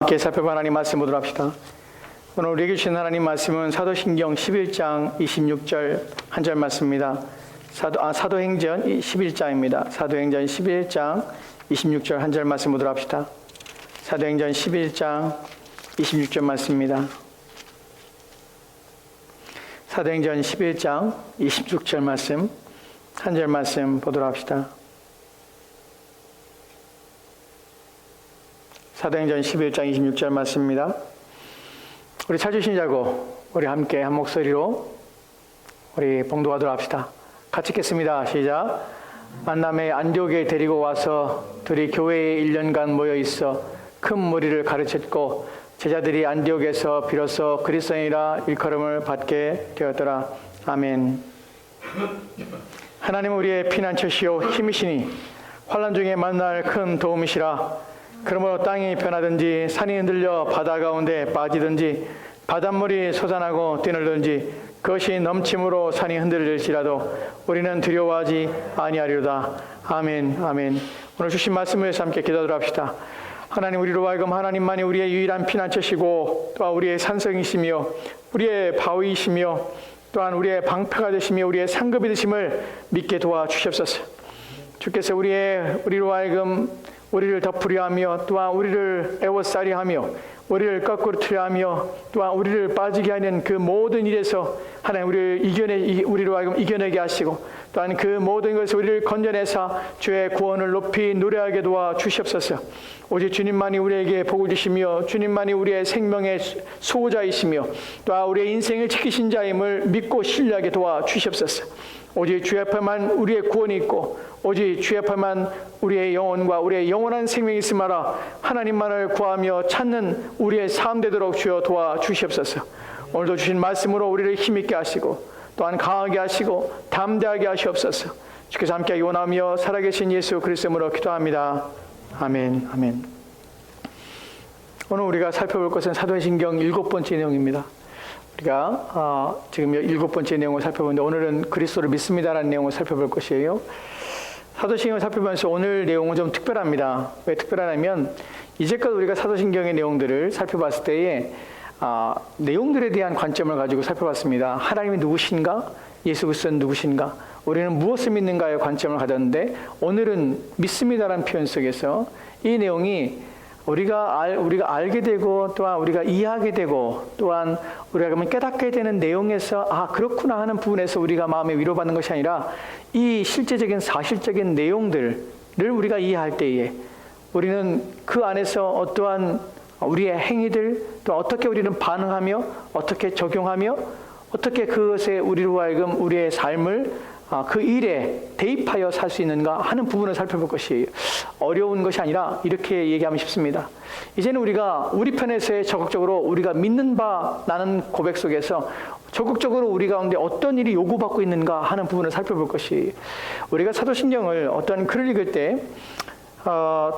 함께 살펴본 하나님 말씀 보도록 합시다. 오늘 우리에게 주신 하나님 말씀은 사도신경 11장 26절 한 절 말씀입니다. 사도행전 11장입니다. 사도행전 11장 26절 한 절 말씀 보도록 합시다. 사도행전 11장 26절 말씀입니다. 사도행전 11장 26절 말씀 한 절 말씀 보도록 합시다. 사도행전 11장 26절 말씀입니다. 우리 찾으신 자고 우리 함께 한 목소리로 우리 봉독하도록 합시다. 같이 읽겠습니다. 시작. 만남에 안디옥에 데리고 와서 둘이 교회에 1년간 모여 있어 큰 무리를 가르쳤고 제자들이 안디옥에서 비로소 그리스도인이라 일컬음을 받게 되었더라. 아멘. 하나님은 우리의 피난처시요 힘이시니 환난 중에 만날 큰 도움이시라. 그러므로 땅이 변하든지 산이 흔들려 바다 가운데 빠지든지 바닷물이 솟아나고 뛰놀든지 그것이 넘침으로 산이 흔들릴지라도 우리는 두려워하지 아니하리로다. 아멘. 아멘. 오늘 주신 말씀을 위해서 함께 기도하도록 합시다. 하나님, 우리로 하여금 하나님만이 우리의 유일한 피난처시고 또한 우리의 산성이시며 우리의 바위이시며 또한 우리의 방패가 되시며 우리의 상급이 되심을 믿게 도와주시옵소서. 주께서 우리로 하여금 우리를 덮으려 하며 또한 우리를 애워싸려 하며 우리를 거꾸로 틀려 하며 또한 우리를 빠지게 하는 그 모든 일에서 하나님 우리로 하여금 이겨내게 하시고 또한 그 모든 것을 우리를 건져내사 주의 구원을 높이 노래하게 도와 주시옵소서. 오직 주님만이 우리에게 복을 주시며 주님만이 우리의 생명의 수호자이시며 또한 우리의 인생을 지키신 자임을 믿고 신뢰하게 도와 주시옵소서. 오직 주 앞에만 우리의 구원이 있고 오직 주 앞에만 우리의 영혼과 우리의 영원한 생명이 있음하라. 하나님만을 구하며 찾는 우리의 삶 되도록 주여 도와주시옵소서. 오늘도 주신 말씀으로 우리를 힘있게 하시고 또한 강하게 하시고 담대하게 하시옵소서. 주께서 함께하기 원하며 살아계신 예수 그리스도로 기도합니다. 아멘. 아멘. 오늘 우리가 살펴볼 것은 사도신경 7번째 내용입니다. 우리가 지금 7번째 내용을 살펴보는데 오늘은 그리스도를 믿습니다라는 내용을 살펴볼 것이에요. 사도신경을 살펴보면서 오늘 내용은 좀 특별합니다. 왜 특별하냐면 이제껏 우리가 사도신경의 내용들을 살펴봤을 때에 내용들에 대한 관점을 가지고 살펴봤습니다. 하나님이 누구신가? 예수 그리스도는 누구신가? 우리는 무엇을 믿는가의 관점을 가졌는데 오늘은 믿습니다라는 표현 속에서 이 내용이 우리가 알게 되고 또한 우리가 이해하게 되고 또한 우리가 그러면 깨닫게 되는 내용에서 그렇구나 하는 부분에서 우리가 마음에 위로받는 것이 아니라 이 실제적인 사실적인 내용들을 우리가 이해할 때에 우리는 그 안에서 어떠한 우리의 행위들 또 어떻게 우리는 반응하며 어떻게 적용하며 어떻게 그것에 우리로 하여금 우리의 삶을 그 일에 대입하여 살 수 있는가 하는 부분을 살펴볼 것이에요. 어려운 것이 아니라 이렇게 얘기하면 쉽습니다. 이제는 우리가 우리 편에서의 적극적으로 우리가 믿는 바 나는 고백 속에서 적극적으로 우리 가운데 어떤 일이 요구받고 있는가 하는 부분을 살펴볼 것이에요. 우리가 사도신경을 어떤 글을 읽을 때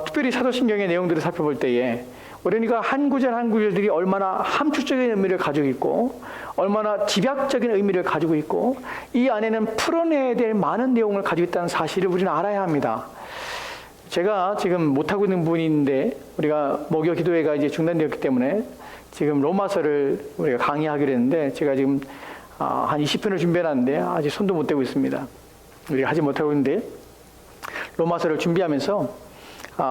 특별히 사도신경의 내용들을 살펴볼 때에 우리가 한 구절 한 구절들이 얼마나 함축적인 의미를 가지고 있고 얼마나 집약적인 의미를 가지고 있고 이 안에는 풀어내야 될 많은 내용을 가지고 있다는 사실을 우리는 알아야 합니다. 제가 지금 못하고 있는 부분이 있는데 우리가 목요 기도회가 이제 중단되었기 때문에 지금 로마서를 우리가 강의하기로 했는데 제가 지금 한 20편을 준비해놨는데 아직 손도 못 대고 있습니다. 우리가 하지 못하고 있는데 로마서를 준비하면서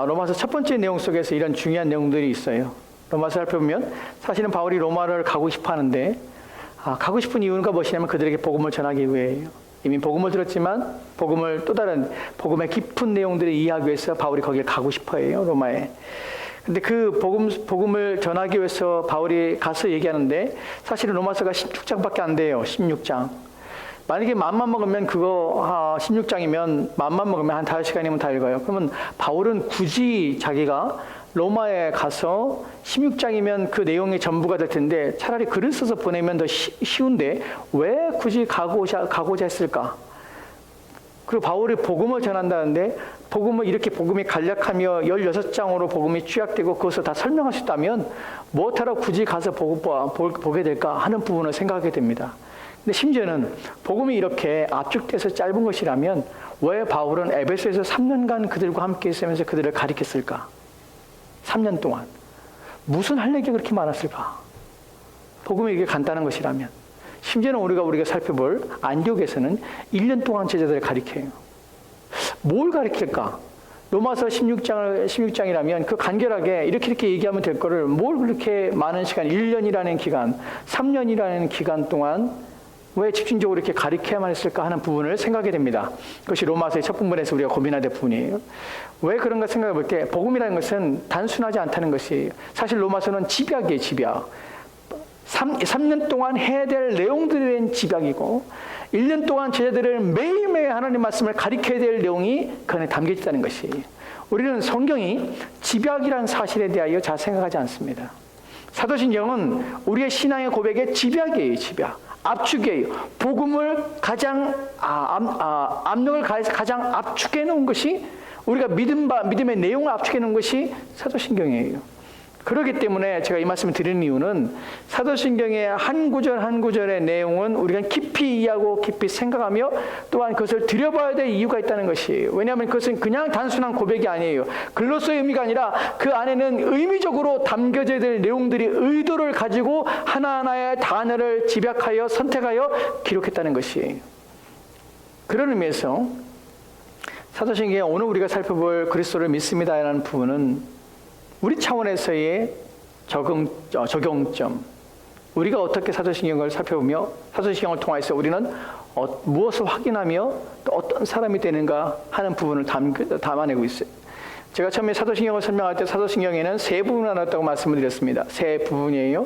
로마서 첫 번째 내용 속에서 이런 중요한 내용들이 있어요. 로마서 살펴보면 사실은 바울이 로마를 가고 싶어 하는데 가고 싶은 이유가 무엇이냐면 그들에게 복음을 전하기 위해요. 이미 복음을 들었지만 복음을 또 다른 복음의 깊은 내용들을 이해하기 위해서 바울이 거기에 가고 싶어 해요. 로마에. 근데 그 복음을 전하기 위해서 바울이 가서 얘기하는데 사실은 로마서가 16장밖에 안 돼요. 16장. 만약에 맘만 먹으면 그거 16장이면 맘만 먹으면 한 5시간이면 다 읽어요. 그러면 바울은 굳이 자기가 로마에 가서 16장이면 그 내용이 전부가 될 텐데 차라리 글을 써서 보내면 더 쉬운데 왜 굳이 가고자 했을까? 그리고 바울이 복음을 전한다는데 복음이 간략하며 16장으로 복음이 취약되고 그것을 다 설명할 수 있다면 무엇하러 굳이 가서 보게 될까 하는 부분을 생각하게 됩니다. 근데 심지어는 복음이 이렇게 압축돼서 짧은 것이라면 왜 바울은 에베소에서 3년간 그들과 함께 있으면서 그들을 가리켰을까? 3년 동안. 무슨 할 얘기가 그렇게 많았을까? 복음이 이게 간단한 것이라면. 심지어는 우리가 살펴볼 안디옥에서는 1년 동안 제자들을 가리켜요. 뭘 가리킬까? 로마서 16장이라면 그 간결하게 이렇게 얘기하면 될 거를 뭘 그렇게 많은 시간, 1년이라는 기간, 3년이라는 기간 동안 왜 집중적으로 이렇게 가리켜야만 했을까 하는 부분을 생각하게 됩니다. 그것이 로마서의 첫 부분에서 우리가 고민해야 될 부분이에요. 왜 그런가 생각해 볼 때 복음이라는 것은 단순하지 않다는 것이 사실 로마서는 집약이에요. 집약. 3년 동안 해야 될 내용들에 대한 집약이고 1년 동안 제자들을 매일매일 하나님 말씀을 가르쳐야 될 내용이 그 안에 담겨 있다는 것이 우리는 성경이 집약이라는 사실에 대하여 잘 생각하지 않습니다. 사도신경은 우리의 신앙의 고백의 집약이에요. 집약. 압축이에요. 복음을 가장 압력을 가해서 가장 압축해 놓은 것이 우리가 믿음의 내용을 압축해 놓은 것이 사도신경이에요. 그렇기 때문에 제가 이 말씀을 드리는 이유는 사도신경의 한 구절 한 구절의 내용은 우리가 깊이 이해하고 깊이 생각하며 또한 그것을 들여봐야 될 이유가 있다는 것이에요. 왜냐하면 그것은 그냥 단순한 고백이 아니에요. 글로서의 의미가 아니라 그 안에는 의미적으로 담겨져야 될 내용들이 의도를 가지고 하나하나의 단어를 집약하여 선택하여 기록했다는 것이에요. 그런 의미에서 사도신경에 오늘 우리가 살펴볼 그리스도를 믿습니다라는 부분은 우리 차원에서의 적용점, 우리가 어떻게 사도신경을 살펴보며 사도신경을 통해서 우리는 무엇을 확인하며 또 어떤 사람이 되는가 하는 부분을 담아내고 있어요. 제가 처음에 사도신경을 설명할 때 사도신경에는 세 부분을 나눴다고 말씀을 드렸습니다. 세 부분이에요.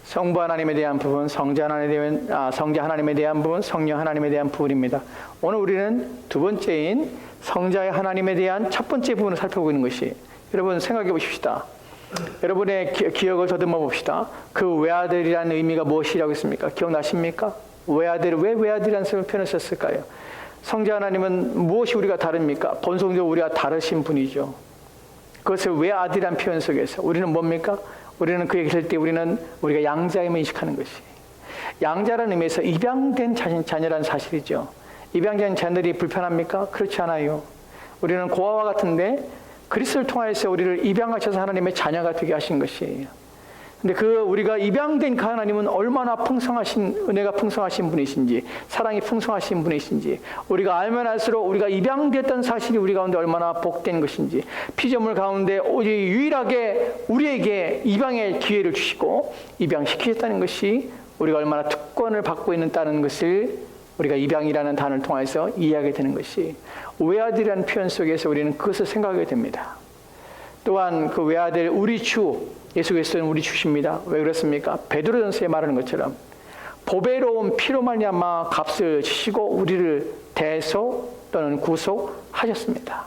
성부 하나님에 대한 부분, 성자 하나님에 대한 부분, 성령 하나님에 대한 부분입니다. 오늘 우리는 두 번째인 성자의 하나님에 대한 첫 번째 부분을 살펴보고 있는 것이 여러분 생각해 보십시다. 여러분의 기억을 더듬어 봅시다. 그 외아들이라는 의미가 무엇이라고 했습니까? 기억나십니까? 외아들, 왜 외아들이라는 표현을 썼을까요? 성자 하나님은 무엇이 우리가 다릅니까? 본성적으로 우리가 다르신 분이죠. 그것을 외아들이라는 표현 속에서 우리는 뭡니까? 우리는 그 얘기를 할 때 우리가 양자임을 인식하는 것이 양자라는 의미에서 입양된 자녀라는 사실이죠. 입양된 자녀들이 불편합니까? 그렇지 않아요. 우리는 고아와 같은데 그리스도를 통하여서 우리를 입양하셔서 하나님의 자녀가 되게 하신 것이에요. 근데 우리가 입양된 그 하나님은 얼마나 은혜가 풍성하신 분이신지, 사랑이 풍성하신 분이신지, 우리가 알면 알수록 우리가 입양됐다는 사실이 우리 가운데 얼마나 복된 것인지, 피조물 가운데 오직 유일하게 우리에게 입양의 기회를 주시고 입양시키셨다는 것이 우리가 얼마나 특권을 받고 있다는 것을 우리가 입양이라는 단어를 통해서 이해하게 되는 것이 외아들이라는 표현 속에서 우리는 그것을 생각하게 됩니다. 또한 그 외아들 우리 주 예수 그리스도는 우리 주십니다. 왜 그렇습니까? 베드로전서에 말하는 것처럼 보배로운 피로 말미암아 값을 지시고 우리를 대속 또는 구속하셨습니다.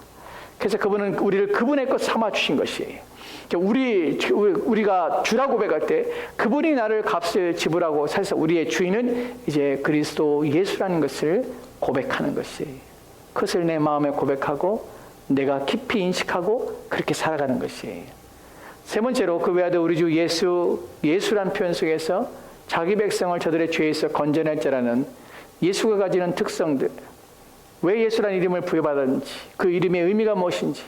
그래서 그분은 우리를 그분의 것 삼아 주신 것이에요. 우리가 주라고 고백할 때 그분이 나를 값을 지불하고 사실 우리의 주인은 이제 그리스도 예수라는 것을 고백하는 것이 그것을 내 마음에 고백하고 내가 깊이 인식하고 그렇게 살아가는 것이에요. 세 번째로 그 외아들 우리 주 예수란 표현 속에서 자기 백성을 저들의 죄에서 건져낼 자라는 예수가 가지는 특성들, 왜 예수란 이름을 부여받았는지, 그 이름의 의미가 무엇인지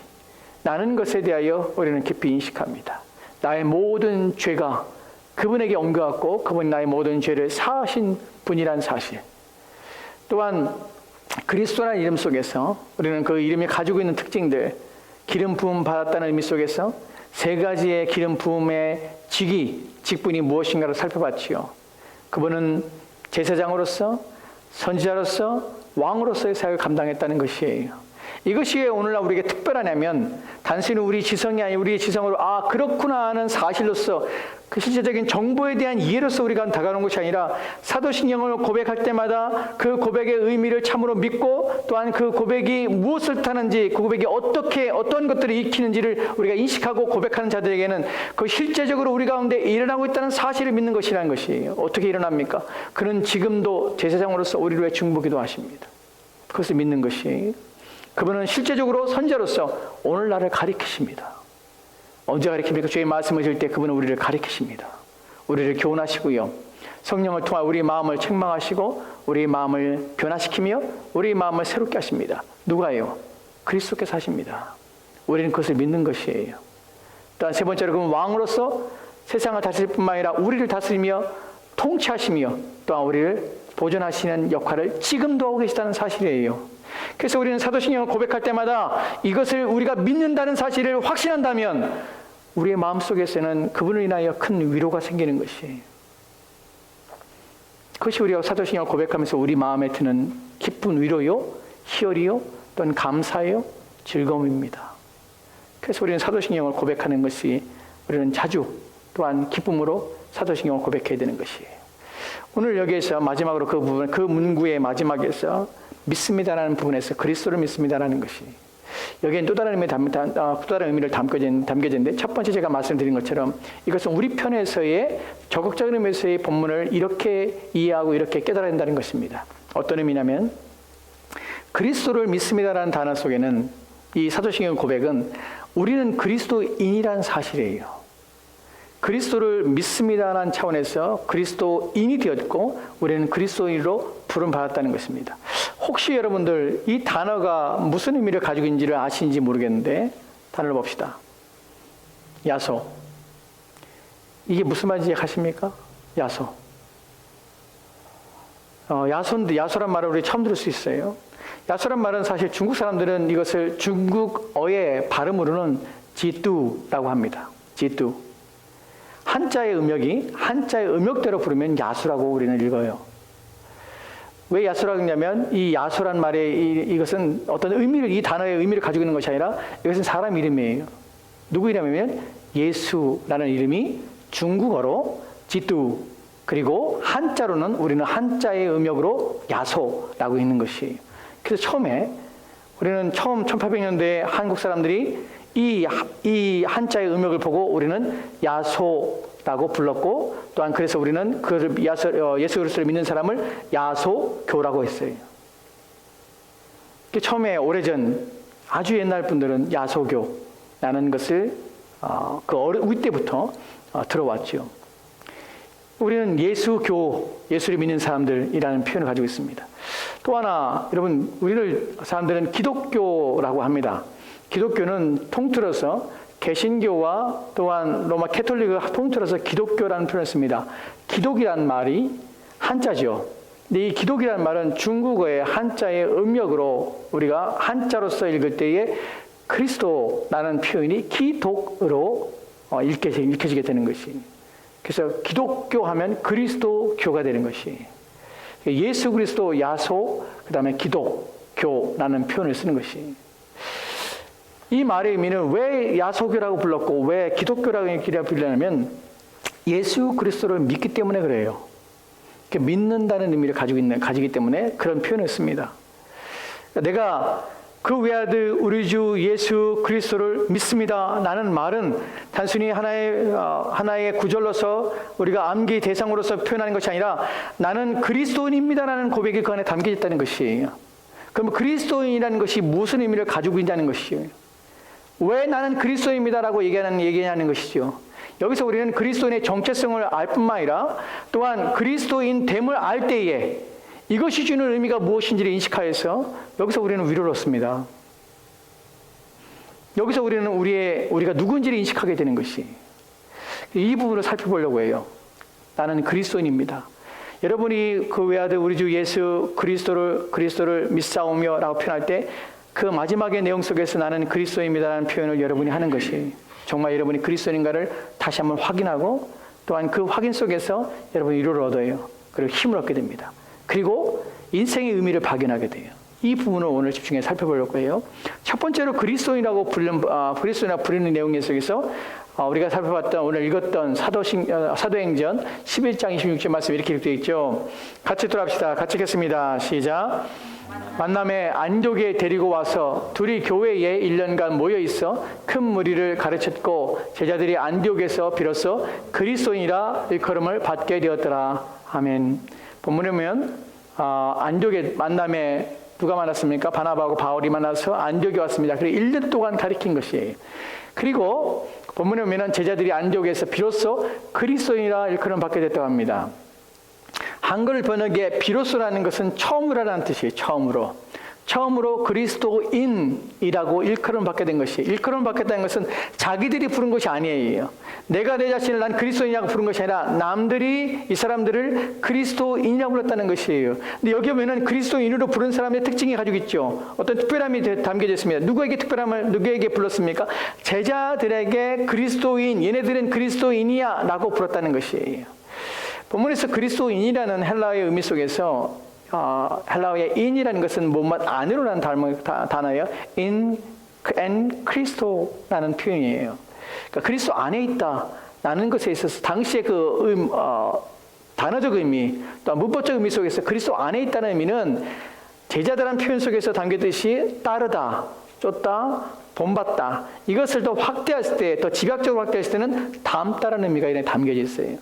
나는 것에 대하여 우리는 깊이 인식합니다. 나의 모든 죄가 그분에게 옮겨갔고 그분이 나의 모든 죄를 사하신 분이란 사실. 또한 그리스도라는 이름 속에서 우리는 그 이름이 가지고 있는 특징들, 기름 부음 받았다는 의미 속에서 세 가지의 기름 부음의 직분이 무엇인가를 살펴봤지요. 그분은 제사장으로서, 선지자로서, 왕으로서의 사역을 감당했다는 것이에요. 이것이 왜 오늘날 우리에게 특별하냐면 단순히 우리 지성이 아닌 우리의 지성으로 그렇구나 하는 사실로서 그 실제적인 정보에 대한 이해로서 우리가 다가오는 것이 아니라 사도신경을 고백할 때마다 그 고백의 의미를 참으로 믿고 또한 그 고백이 무엇을 뜻하는지 그 고백이 어떤 것들을 익히는지를 우리가 인식하고 고백하는 자들에게는 그 실제적으로 우리 가운데 일어나고 있다는 사실을 믿는 것이라는 것이에요. 어떻게 일어납니까? 그는 지금도 제사장으로서 우리를 위해 중보기도 하십니다. 그것을 믿는 것이 그분은 실제적으로 선자로서 오늘 나를 가리키십니다. 언제 가리킵니까? 주의 말씀을 들 때 그분은 우리를 가리키십니다. 우리를 교훈하시고요. 성령을 통해 우리 마음을 책망하시고 우리 마음을 변화시키며 우리 마음을 새롭게 하십니다. 누가요? 그리스도께서 하십니다. 우리는 그것을 믿는 것이에요. 또한 세 번째로 그분 왕으로서 세상을 다스릴 뿐만 아니라 우리를 다스리며 통치하시며 또한 우리를 보존하시는 역할을 지금도 하고 계시다는 사실이에요. 그래서 우리는 사도신경을 고백할 때마다 이것을 우리가 믿는다는 사실을 확신한다면 우리의 마음속에서는 그분을 인하여 큰 위로가 생기는 것이에요. 그것이 우리가 사도신경을 고백하면서 우리 마음에 드는 기쁜 위로요, 희열이요, 또는 감사요, 즐거움입니다. 그래서 우리는 사도신경을 고백하는 것이 우리는 자주 또한 기쁨으로 사도신경을 고백해야 되는 것이에요. 오늘 여기에서 마지막으로 그 부분, 그 문구의 마지막에서 믿습니다라는 부분에서 그리스도를 믿습니다라는 것이 여기엔 또 다른 의미를 담겨진데 첫 번째 제가 말씀드린 것처럼 이것은 우리 편에서의 적극적인 의미에서의 본문을 이렇게 이해하고 이렇게 깨달아야 된다는 것입니다. 어떤 의미냐면 그리스도를 믿습니다라는 단어 속에는 이 사도신경 고백은 우리는 그리스도인이라는 사실이에요. 그리스도를 믿습니다라는 차원에서 그리스도인이 되었고 우리는 그리스도인으로 부름받았다는 것입니다. 혹시 여러분들 이 단어가 무슨 의미를 가지고 있는지를 아시는지 모르겠는데 단어를 봅시다. 야소. 이게 무슨 말인지 아십니까? 야소. 야소란 말을 우리 처음 들을 수 있어요. 야소란 말은 사실 중국 사람들은 이것을 중국어의 발음으로는 지뚜라고 합니다. 지뚜. 한자의 음역대로 부르면 야수라고 우리는 읽어요. 왜 야수라고 읽냐면 이 야수란 말에 이것은 어떤 의미를, 이 단어의 의미를 가지고 있는 것이 아니라 이것은 사람 이름이에요. 누구 이름이냐면 예수라는 이름이 중국어로 지뚜, 그리고 한자로는 우리는 한자의 음역으로 야소라고 읽는 것이에요. 그래서 처음에 우리는 1800년대에 한국 사람들이 이 한자의 음역을 보고 우리는 야소라고 불렀고 또한 그래서 우리는 예수 그리스도를 믿는 사람을 야소교라고 했어요. 처음에 오래전 아주 옛날 분들은 야소교라는 것을 우리 때부터 들어왔죠. 우리는 예수교, 예수를 믿는 사람들이라는 표현을 가지고 있습니다. 또 하나 여러분 우리를 사람들은 기독교라고 합니다. 기독교는 통틀어서 개신교와 또한 로마 캐톨릭을 통틀어서 기독교라는 표현을 씁니다. 기독이란 말이 한자죠. 근데 이 기독이란 말은 중국어의 한자의 음역으로 우리가 한자로서 읽을 때에 그리스도라는 표현이 기독으로 읽혀지게 되는 것이. 그래서 기독교 하면 그리스도교가 되는 것이. 예수 그리스도 야소, 그 다음에 기독교라는 표현을 쓰는 것이. 이 말의 의미는 왜 야소교라고 불렀고 왜 기독교라고 불렀냐면 예수 그리스도를 믿기 때문에 그래요. 믿는다는 의미를 가지기 때문에 그런 표현을 씁니다. 내가 그 외아들 우리 주 예수 그리스도를 믿습니다. 라는 말은 단순히 하나의 구절로서 우리가 암기 대상으로서 표현하는 것이 아니라 나는 그리스도인입니다라는 고백이 그 안에 담겨 있다는 것이에요. 그럼 그리스도인이라는 것이 무슨 의미를 가지고 있다는 것이에요. 왜 나는 그리스도인입니다라고 얘기하는 것이죠. 여기서 우리는 그리스도인의 정체성을 알 뿐만 아니라 또한 그리스도인 됨을 알 때에 이것이 주는 의미가 무엇인지를 인식하여서 여기서 우리는 위로를 얻습니다. 여기서 우리는 우리가 누군지를 인식하게 되는 것이 이 부분을 살펴보려고 해요. 나는 그리스도인입니다. 여러분이 그 외아들 우리 주 예수 그리스도를 믿사오며 라고 표현할 때 그 마지막의 내용 속에서 나는 그리스도인입니다라는 표현을 여러분이 하는 것이 정말 여러분이 그리스도인인가를 다시 한번 확인하고 또한 그 확인 속에서 여러분이 위로를 얻어요. 그리고 힘을 얻게 됩니다. 그리고 인생의 의미를 발견하게 돼요. 이 부분을 오늘 집중해서 살펴보려고 해요. 첫 번째로 그리스도인이라고 부르는 내용 속에서 우리가 살펴봤던 오늘 읽었던 사도행전 11장 26절 말씀 이렇게 기록되어 있죠. 같이 돌아갑시다. 같이 읽겠습니다. 시작. 만남에 안디옥에 데리고 와서 둘이 교회에 1년간 모여 있어 큰 무리를 가르쳤고 제자들이 안디옥에서 비로소 그리스도인이라 일컬음을 받게 되었더라. 아멘. 본문에 보면 안디옥의 만남에 누가 만났습니까? 바나바하고 바울이 만나서 안디옥에 왔습니다. 그리고 1년 동안 가르친 것이에요. 그리고 본문에 보면 제자들이 안디옥에서 비로소 그리스도인이라 일컬음 받게 됐다고 합니다. 한글 번역에 비로소라는 것은 처음으로라는 뜻이에요. 처음으로. 처음으로 그리스도인이라고 일컬음을 받게 된 것이, 일컬음을 받겠다는 것은 자기들이 부른 것이 아니에요. 내가 내 자신을 난 그리스도인이라고 부른 것이 아니라 남들이 이 사람들을 그리스도인이라고 불렀다는 것이에요. 근데 여기 보면은 그리스도인으로 부른 사람의 특징이 가지고 있죠. 어떤 특별함이 담겨져 있습니다. 누구에게 특별함을 누구에게 불렀습니까? 제자들에게 그리스도인, 얘네들은 그리스도인이야 라고 불렀다는 것이에요. 본문에서 그리스도인이라는 헬라어의 의미 속에서 헬라어의 in이라는 것은 뭔가 안으로라는 단어예요. in and Christo라는 표현이에요. 그러니까 그리스도 안에 있다라는 것에 있어서 당시의 단어적 의미, 또 문법적 의미 속에서 그리스도 안에 있다는 의미는 제자들한 표현 속에서 담겼듯이 따르다, 쫓다, 본받다, 이것을 더 확대했을 때, 더 집약적으로 확대했을 때는 닮다라는 의미가 이렇게 담겨져 있어요.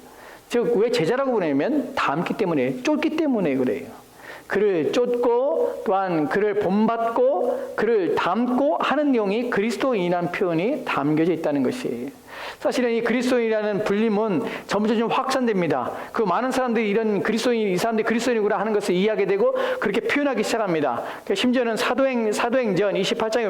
즉, 왜 제자라고 부르냐면 닮기 때문에, 쫓기 때문에 그래요. 그를 쫓고 또한 그를 본받고 그를 닮고 하는 내용이 그리스도인이라는 표현이 담겨져 있다는 것이에요. 사실은 이 그리스도인이라는 불림은 점점 확산됩니다. 그 많은 사람들이 이런 그리스도인, 이 사람들이 그리스도인이구나 하는 것을 이해하게 되고 그렇게 표현하기 시작합니다. 심지어는 사도행전 26장에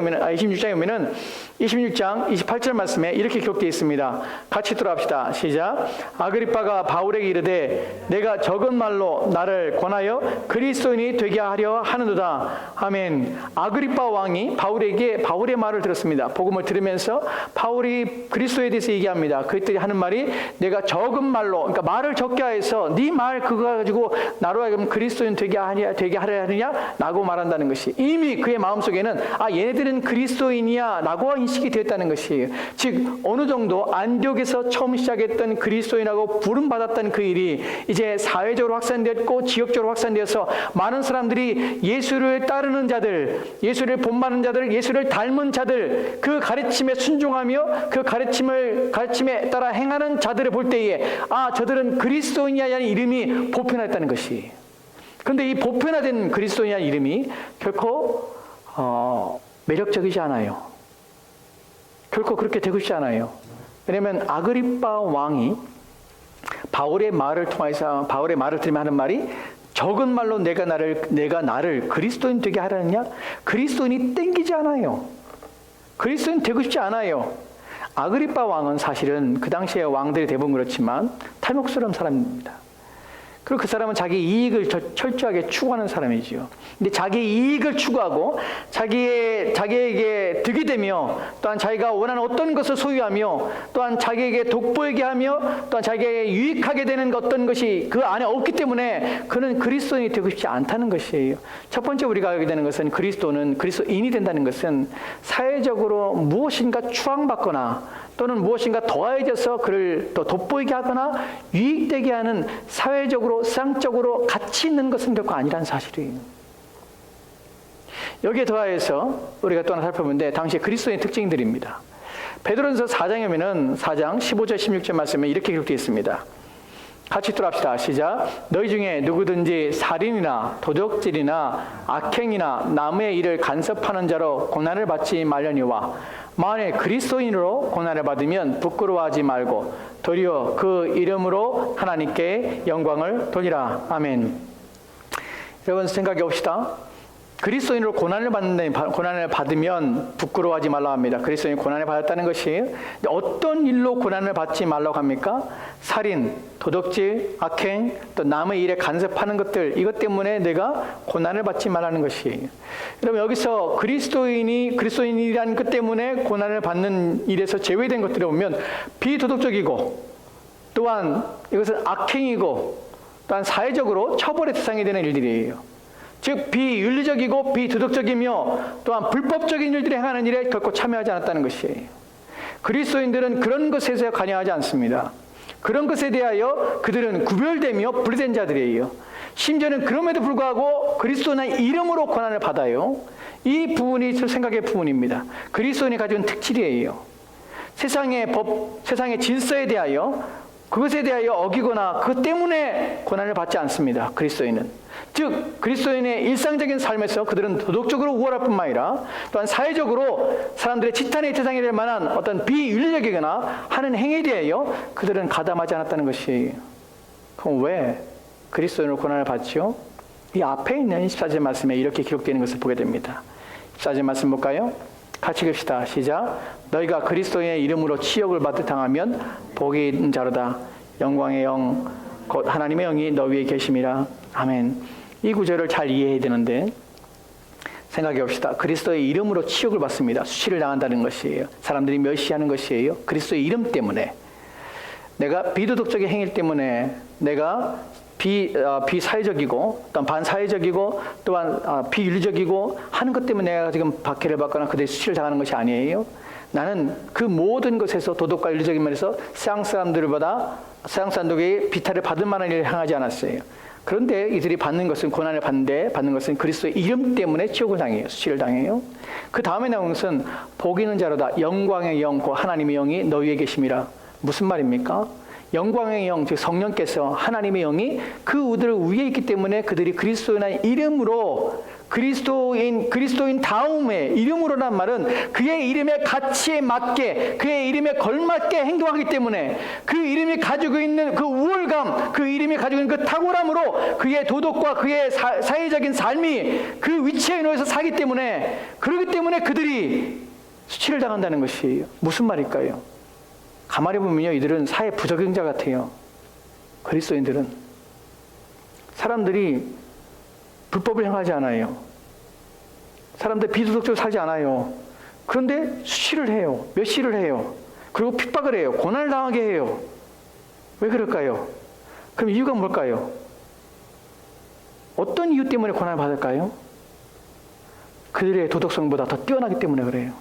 오면은 26장 28절 말씀에 이렇게 기록되어 있습니다. 같이 들어갑시다. 시작. 아그리빠가 바울에게 이르되 내가 적은 말로 나를 권하여 그리스도인이 되게 하려 하는도다. 아멘. 아그리빠 왕이 바울의 말을 들었습니다. 복음을 들으면서 바울이 그리스도에 대해서 얘기합니다. 그들이 하는 말이 내가 적은 말로, 그러니까 말을 적게 해서 네 말 그거 가지고 나로 하여금 그리스도인 되게 하려 하느냐 라고 말한다는 것이, 이미 그의 마음속에는 얘네들은 그리스도인이야 라고 인식이 되었다는 것이에요. 즉 어느 정도 안디옥에서 처음 시작했던 그리스도인이라고 부름받았던 그 일이 이제 사회적으로 확산되었고 지역적으로 확산되어서 많은 사람들이 예수를 따르는 자들, 예수를 본받는 자들, 예수를 닮은 자들, 그 가르침에 순종하며 그 가르침에 따라 행하는 자들을 볼 때에 저들은 그리스도인이라는 이름이 보편화했다는 것이. 그런데 이 보편화된 그리스도인이라는 이름이 결코 매력적이지 않아요. 결코 그렇게 되고 싶지 않아요. 왜냐하면 아그리빠 왕이 바울의 말을 들으면 하는 말이 적은 말로 내가 나를 그리스도인 되게 하려느냐? 그리스도인이 땡기지 않아요. 그리스도인 되고 싶지 않아요. 아그리빠 왕은 사실은 그 당시의 왕들이 대부분 그렇지만 탐욕스러운 사람입니다. 그리고 그 사람은 자기 이익을 철저하게 추구하는 사람이지요. 근데 자기 이익을 추구하고 자기에게 득이 되며 또한 자기가 원하는 어떤 것을 소유하며 또한 자기에게 돋보이게 하며 또한 자기에게 유익하게 되는 어떤 것이 그 안에 없기 때문에 그는 그리스도인이 되고 싶지 않다는 것이에요. 첫 번째 우리가 알게 되는 것은 그리스도인이 된다는 것은 사회적으로 무엇인가 추앙받거나 또는 무엇인가 더해져서 그를 더 돋보이게 하거나 유익되게 하는 사회적으로 쌍적으로 가치 있는 것은 결코 아니라는 사실이에요. 여기에 더하여서 우리가 또 하나 살펴보는데 당시 그리스도인의 특징들입니다. 베드로전서 4장에 오면은 4장 15절 16절 말씀에 이렇게 기록되어 있습니다. 같이 들어갑시다. 시작. 너희 중에 누구든지 살인이나 도적질이나 악행이나 남의 일을 간섭하는 자로 고난을 받지 말려니와 만일 그리스도인으로 고난을 받으면 부끄러워하지 말고 도리어 그 이름으로 하나님께 영광을 돌리라. 아멘. 여러분 생각해 봅시다. 그리스도인으로 고난을 받으면 부끄러워하지 말라 합니다. 그리스도인이 고난을 받았다는 것이 어떤 일로 고난을 받지 말라고 합니까? 살인, 도덕질, 악행, 또 남의 일에 간섭하는 것들, 이것 때문에 내가 고난을 받지 말라는 것이에요. 여러분 여기서 그리스도인이라는 것 때문에 고난을 받는 일에서 제외된 것들을 보면 비도덕적이고 또한 이것은 악행이고 또한 사회적으로 처벌의 대상이 되는 일들이에요. 즉 비윤리적이고 비도덕적이며 또한 불법적인 일들을 행하는 일에 결코 참여하지 않았다는 것이에요. 그리스도인들은 그런 것에 대해서 관여하지 않습니다. 그런 것에 대하여 그들은 구별되며 분리된 자들이에요. 심지어는 그럼에도 불구하고 그리스도는 이름으로 고난을 받아요. 이 부분이 저 생각의 부분입니다. 그리스도인이 가진 특질이에요. 세상의 법, 세상의 질서에 대하여 그것에 대하여 어기거나 그것 때문에 고난을 받지 않습니다. 그리스도인은. 즉 그리스도인의 일상적인 삶에서 그들은 도덕적으로 우월할 뿐만 아니라 또한 사회적으로 사람들의 지탄의 대상이 될 만한 어떤 비윤리적이거나 하는 행위에 대하여 그들은 가담하지 않았다는 것이에요. 그럼 왜 그리스도인으로 고난을 받지요? 이 앞에 있는 14절 말씀에 이렇게 기록되는 것을 보게 됩니다. 14절 말씀 볼까요? 같이 읽읍시다. 시작. 너희가 그리스도의 이름으로 치욕을 당하면 복이 있는 자로다. 영광의 영 곧 하나님의 영이 너 위에 계심이라. 아멘. 이 구절을 잘 이해해야 되는데 생각해 봅시다. 그리스도의 이름으로 치욕을 받습니다. 수치를 당한다는 것이에요. 사람들이 멸시하는 것이에요. 그리스도의 이름 때문에. 내가 비도덕적인 행위 때문에 내가 비사회적이고 또한 반사회적이고 또한 비윤리적이고 하는 것 때문에 내가 지금 박해를 받거나 그들의 수치를 당하는 것이 아니에요. 나는 그 모든 것에서 도덕과 윤리적인 면에서 세상 사람들에게 비탈을 받을 만한 일을 행하지 않았어요. 그런데 이들이 받는 것은 고난을 받는 것은 그리스도의 이름 때문에 치욕을 당해요. 수치를 당해요. 그 다음에 나오는 것은 복 있는 자로다. 영광의 영, 곧 하나님의 영이 너 위에 계심이라. 무슨 말입니까? 영광의 영, 즉 성령께서 하나님의 영이 그들 위에 있기 때문에 그들이 그리스도인의 이름으로 그리스도인 다음에 이름으로란 말은 그의 이름의 가치에 맞게 그의 이름에 걸맞게 행동하기 때문에 그 이름이 가지고 있는 그 우월감, 그 이름이 가지고 있는 그 탁월함으로 그의 도덕과 그의 사회적인 삶이 그 위치에 놓여서 사기 때문에 그렇기 때문에 그들이 수치를 당한다는 것이 무슨 말일까요? 가만히 보면요, 이들은 사회 부적응자 같아요. 그리스도인들은 사람들이 불법을 행하지 않아요. 사람들 비도덕적으로 살지 않아요. 그런데 수치를 해요. 멸시를 해요. 그리고 핍박을 해요. 고난을 당하게 해요. 왜 그럴까요? 그럼 이유가 뭘까요? 어떤 이유 때문에 고난을 받을까요? 그들의 도덕성보다 더 뛰어나기 때문에 그래요.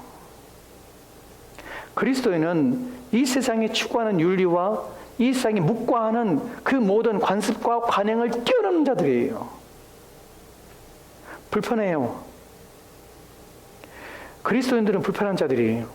그리스도인은 이 세상에 추구하는 윤리와 이 세상에 묵과하는 그 모든 관습과 관행을 뛰어넘는 자들이에요. 불편해요. 그리스도인들은 불편한 자들이에요.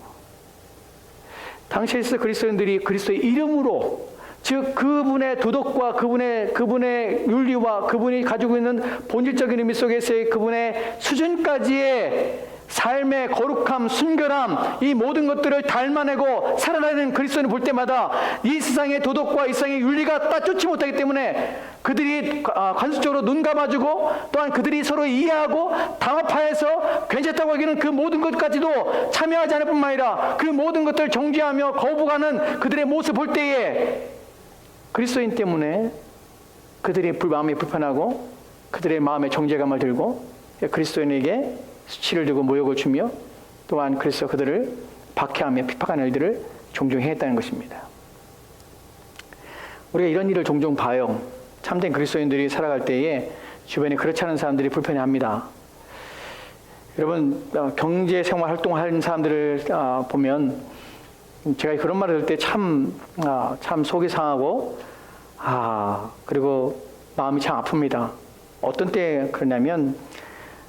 당시에 있어 그리스도인들이 그리스도의 이름으로, 즉 그분의 도덕과 그분의 윤리와 그분이 가지고 있는 본질적인 의미 속에서의 그분의 수준까지의 삶의 거룩함, 순결함, 이 모든 것들을 닮아내고 살아내는 그리스도인을 볼 때마다 이 세상의 도덕과 이 세상의 윤리가 따쫓지 못하기 때문에 그들이 관습적으로 눈 감아주고 또한 그들이 서로 이해하고 담합하여서 괜찮다고 하기는 그 모든 것까지도 참여하지 않을 뿐만 아니라 그 모든 것들을 정죄하며 거부하는 그들의 모습을 볼 때에 그리스도인 때문에 그들의 마음이 불편하고 그들의 마음에 정죄감을 들고 그리스도인에게 수치를 두고 모욕을 주며 또한 그래서 그들을 박해하며 핍박하는 일들을 종종 행했다는 것입니다. 우리가 이런 일을 종종 봐요. 참된 그리스도인들이 살아갈 때에 주변에 그렇지 않은 사람들이 불편해합니다. 여러분 경제생활 활동하는 사람들을 보면 제가 그런 말을 들을 때 참 속이 상하고 그리고 마음이 참 아픕니다. 어떤 때 그러냐면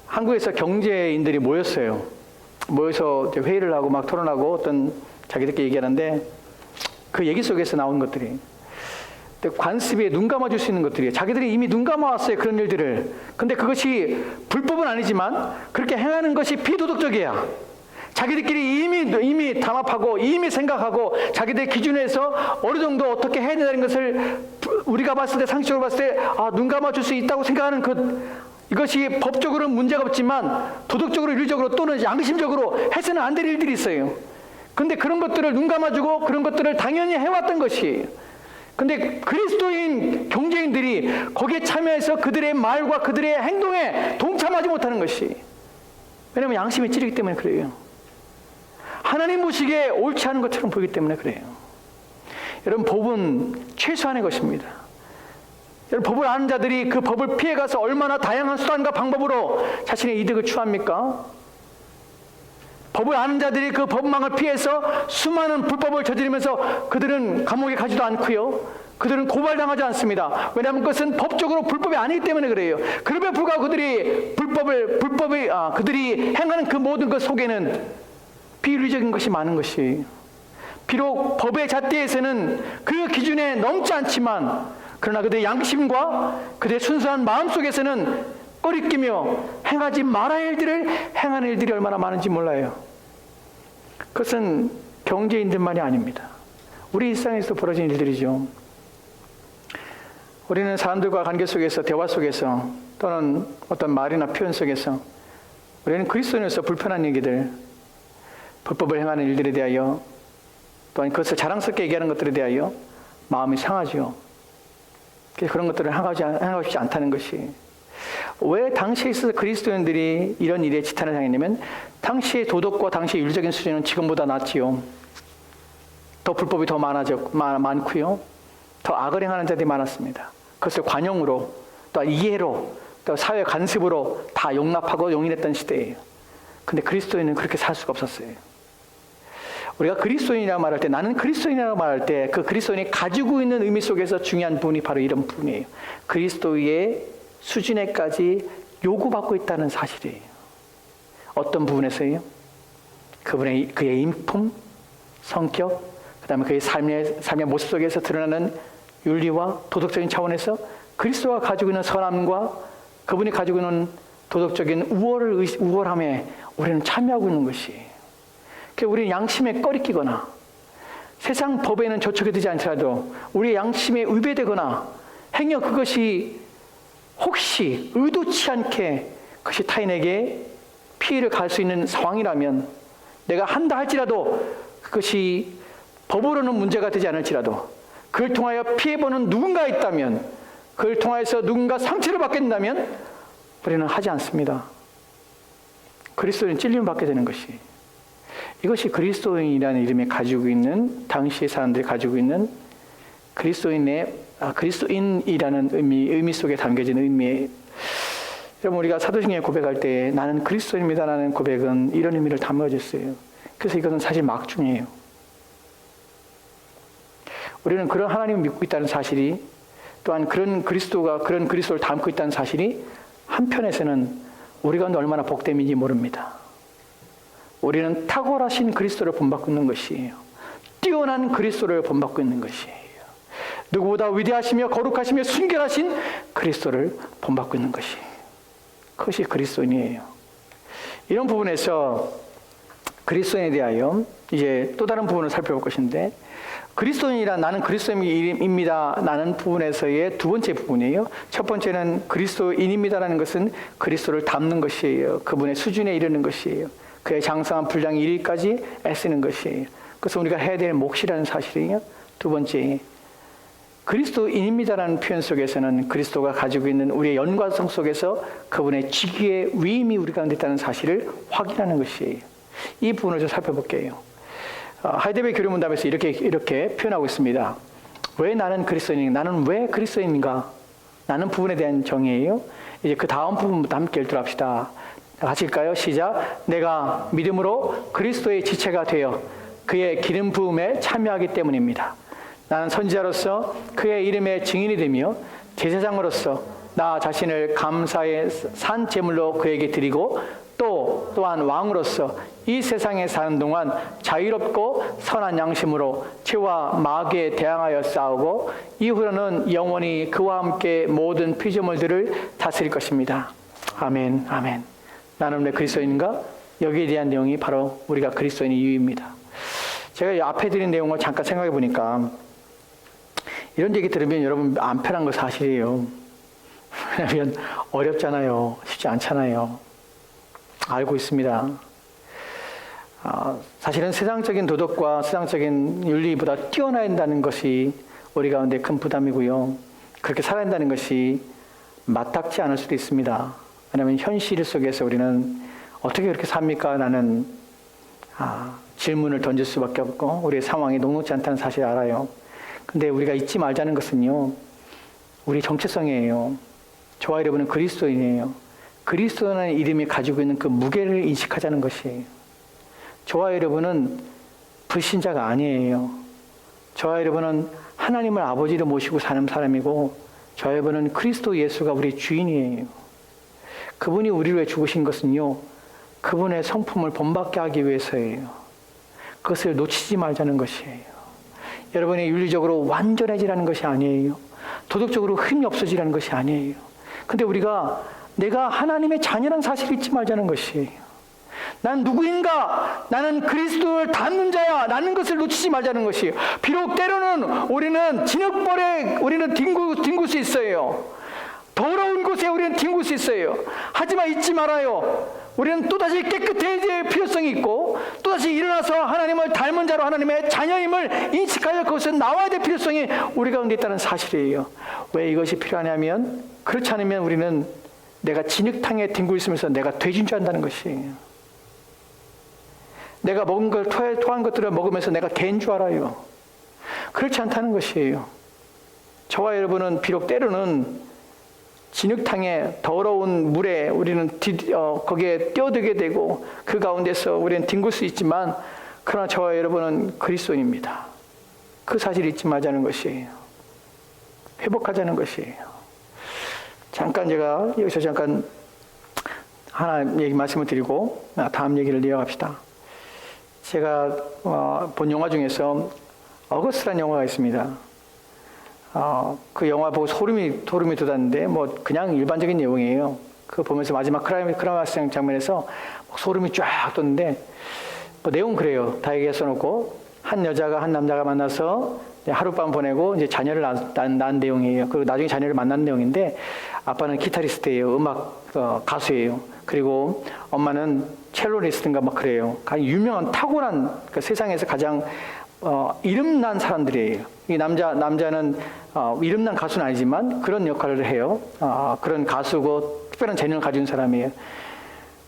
한국에서 경제인들이 모였어요. 모여서 회의를 하고 막 토론하고 어떤 자기들끼리 얘기하는데 그 얘기 속에서 나온 것들이 관습에 눈 감아줄 수 있는 것들이에요. 자기들이 이미 눈 감아왔어요. 그런 일들을. 근데 그것이 불법은 아니지만 그렇게 행하는 것이 비도덕적이야. 자기들끼리 이미 담합하고 이미 생각하고 자기들 기준에서 어느 정도 어떻게 해야 된다는 것을 우리가 봤을 때 상식적으로 봤을 때 눈 감아줄 수 있다고 생각하는 이것이 법적으로는 문제가 없지만 도덕적으로 윤리적으로 또는 양심적으로 해서는 안 될 일들이 있어요. 그런데 그런 것들을 눈 감아주고 그런 것들을 당연히 해왔던 것이에요. 그런데 그리스도인 경제인들이 거기에 참여해서 그들의 말과 그들의 행동에 동참하지 못하는 것이, 왜냐하면 양심이 찌르기 때문에 그래요. 하나님 보시기에 옳지 않은 것처럼 보이기 때문에 그래요. 여러분 법은 최소한의 것입니다. 여러분 법을 아는 자들이 그 법을 피해가서 얼마나 다양한 수단과 방법으로 자신의 이득을 취합니까? 법을 아는 자들이 그 법망을 피해서 수많은 불법을 저지르면서 그들은 감옥에 가지도 않고요. 그들은 고발당하지 않습니다. 왜냐하면 그것은 법적으로 불법이 아니기 때문에 그래요. 그럼에도 불구하고 그들이 그들이 행하는 그 모든 것 속에는 비윤리적인 것이 많은 것이, 비록 법의 잣대에서는 그 기준에 넘지 않지만 그러나 그들의 양심과 그들의 순수한 마음 속에서는 꺼리끼며 행하지 말아야 할 일들을 행하는 일들이 얼마나 많은지 몰라요. 그것은 경제인들만이 아닙니다. 우리 일상에서 벌어진 일들이죠. 우리는 사람들과 관계 속에서, 대화 속에서, 또는 어떤 말이나 표현 속에서 우리는 그리스도인으로서 불편한 얘기들, 불법을 행하는 일들에 대하여, 또한 그것을 자랑스럽게 얘기하는 것들에 대하여 마음이 상하죠. 그래서 그런 것들을 행하고 싶지 않다는 것이, 왜 당시에 있어서 그리스도인들이 이런 일에 지탄을 당했냐면, 당시의 도덕과 당시의 윤리적인 수준은 지금보다 낮지요. 더 불법이 더 많고요. 더 악을 행하는 자들이 많았습니다. 그것을 관용으로, 또 이해로, 또 사회 관습으로 다 용납하고 용인했던 시대예요. 근데 그리스도인은 그렇게 살 수가 없었어요. 우리가 그리스도인이라고 말할 때, 나는 그리스도인이라고 말할 때, 그 그리스도인이 가지고 있는 의미 속에서 중요한 부분이 바로 이런 부분이에요. 그리스도의 수준에까지 요구받고 있다는 사실이에요. 어떤 부분에서요? 그의 인품, 성격, 그 다음에 그의 삶의 모습 속에서 드러나는 윤리와 도덕적인 차원에서 그리스도가 가지고 있는 선함과 그분이 가지고 있는 도덕적인 우월함에 우리는 참여하고 있는 것이에요. 우리는 양심에 꺼리끼거나 세상 법에는 저촉이 되지 않더라도 우리의 양심에 위배되거나 행여 그것이 혹시 의도치 않게 그것이 타인에게 피해를 갈 수 있는 상황이라면, 내가 한다 할지라도 그것이 법으로는 문제가 되지 않을지라도 그걸 통하여 피해보는 누군가 있다면, 그걸 통하여서 누군가 상처를 받게 된다면 우리는 하지 않습니다. 그리스도인은 찔림을 받게 되는 것이, 이것이 그리스도인이라는 이름에 가지고 있는, 당시의 사람들이 가지고 있는 그리스도인이라는 의미 속에 담겨진 의미에, 여러분, 우리가 사도행전에 고백할 때 나는 그리스도인입니다라는 고백은 이런 의미를 담아져 있어요. 그래서 이것은 사실 막중이에요. 우리는 그런 하나님을 믿고 있다는 사실이, 또한 그런 그리스도를 담고 있다는 사실이 한편에서는 우리 가운데 얼마나 복됨인지 모릅니다. 우리는 탁월하신 그리스도를 본받고 있는 것이에요. 뛰어난 그리스도를 본받고 있는 것이에요. 누구보다 위대하시며 거룩하시며 순결하신 그리스도를 본받고 있는 것이, 그것이 그리스도인이에요. 이런 부분에서 그리스도인에 대하여 이제 또 다른 부분을 살펴볼 것인데, 그리스도인이란, 나는 그리스도인입니다 라는 부분에서의 두 번째 부분이에요. 첫 번째는 그리스도인입니다라는 것은 그리스도를 닮는 것이에요. 그분의 수준에 이르는 것이에요. 그의 장성한 분량이 이르기까지 애쓰는 것이에요. 그래서 우리가 해야 될 몫이라는 사실이에요. 두 번째, 그리스도인입니다라는 표현 속에서는 그리스도가 가지고 있는 우리의 연관성 속에서 그분의 직위의 위임이 우리 가운데 있다는 사실을 확인하는 것이에요. 이 부분을 좀 살펴볼게요. 하이델베르 교류문답에서 이렇게 표현하고 있습니다. 왜 나는 그리스도인인가? 나는 왜 그리스도인인가? 나는 부분에 대한 정의예요. 이제 그 다음 부분부터 함께 읽도록 합시다. 같이 읽까요? 시작. 내가 믿음으로 그리스도의 지체가 되어 그의 기름 부음에 참여하기 때문입니다. 나는 선지자로서 그의 이름의 증인이 되며 제사장으로서 나 자신을 감사의 산 제물로 그에게 드리고 또한 왕으로서 이 세상에 사는 동안 자유롭고 선한 양심으로 죄와 마귀에 대항하여 싸우고 이후로는 영원히 그와 함께 모든 피조물들을 다스릴 것입니다. 아멘, 아멘. 나는 왜 그리스도인인가? 여기에 대한 내용이 바로 우리가 그리스도인의 이유입니다. 제가 앞에 드린 내용을 잠깐 생각해 보니까 이런 얘기 들으면 여러분 안 편한 거 사실이에요. 왜냐하면 어렵잖아요. 쉽지 않잖아요. 알고 있습니다. 사실은 세상적인 도덕과 세상적인 윤리보다 뛰어나야 한다는 것이 우리 가운데 큰 부담이고요. 그렇게 살아야 한다는 것이 맞닥지 않을 수도 있습니다. 왜냐하면 현실 속에서 우리는 어떻게 그렇게 삽니까? 라는 질문을 던질 수밖에 없고 우리의 상황이 녹록지 않다는 사실을 알아요. 근데 우리가 잊지 말자는 것은요, 우리 정체성이에요. 저와 여러분은 그리스도인이에요. 그리스도라는 이름이 가지고 있는 그 무게를 인식하자는 것이에요. 저와 여러분은 불신자가 아니에요. 저와 여러분은 하나님을 아버지로 모시고 사는 사람이고, 저와 여러분은 그리스도 예수가 우리 주인이에요. 그분이 우리를 위해 죽으신 것은요, 그분의 성품을 본받게 하기 위해서예요. 그것을 놓치지 말자는 것이에요. 여러분이 윤리적으로 완전해지라는 것이 아니에요. 도덕적으로 흠이 없어지라는 것이 아니에요. 근데 우리가 내가 하나님의 자녀라는 사실을 잊지 말자는 것이에요. 난 누구인가? 나는 그리스도를 닮는 자야. 라는 것을 놓치지 말자는 것이에요. 비록 때로는 우리는 진흙벌에 우리는 뒹굴고 뒹굴 수 있어요. 더러운 곳에 우리는 뒹굴 수 있어요. 하지만 잊지 말아요. 우리는 또다시 깨끗해질 필요성이 있고 또다시 일어나서 하나님을 닮은 자로 하나님의 자녀임을 인식하여 그것을 나와야 될 필요성이 우리 가운데 있다는 사실이에요. 왜 이것이 필요하냐면 그렇지 않으면 우리는 내가 진흙탕에 뒹굴 있으면서 내가 돼진 줄 안다는 것이에요. 내가 먹은 걸 토한 것들을 먹으면서 내가 개인 줄 알아요. 그렇지 않다는 것이에요. 저와 여러분은 비록 때로는 진흙탕에 더러운 물에 우리는 거기에 뛰어들게 되고 그 가운데서 우리는 뒹굴 수 있지만 그러나 저와 여러분은 그리스도인입니다. 그 사실을 잊지 말자는 것이에요. 회복하자는 것이에요. 잠깐 제가 여기서 잠깐 하나 말씀을 드리고 다음 얘기를 이어갑시다. 제가 본 영화 중에서 어거스트라는 영화가 있습니다. 그 영화 보고 소름이 돋았는데 뭐 그냥 일반적인 내용이에요. 그거 보면서 마지막 크라이막스 장면에서 소름이 쫙 돋는데 뭐 내용은 그래요. 다 얘기해 써놓고 한 여자가 한 남자가 만나서 하룻밤 보내고 이제 자녀를 낳은 내용이에요. 그리고 나중에 자녀를 만난 내용인데 아빠는 기타리스트예요. 음악 가수예요. 그리고 엄마는 첼로리스트인가 막 그래요. 유명한 탁월한 세상에서 가장 이름난 사람들이에요. 이 남자는 이름난 가수는 아니지만 그런 역할을 해요. 그런 가수고 특별한 재능을 가진 사람이에요.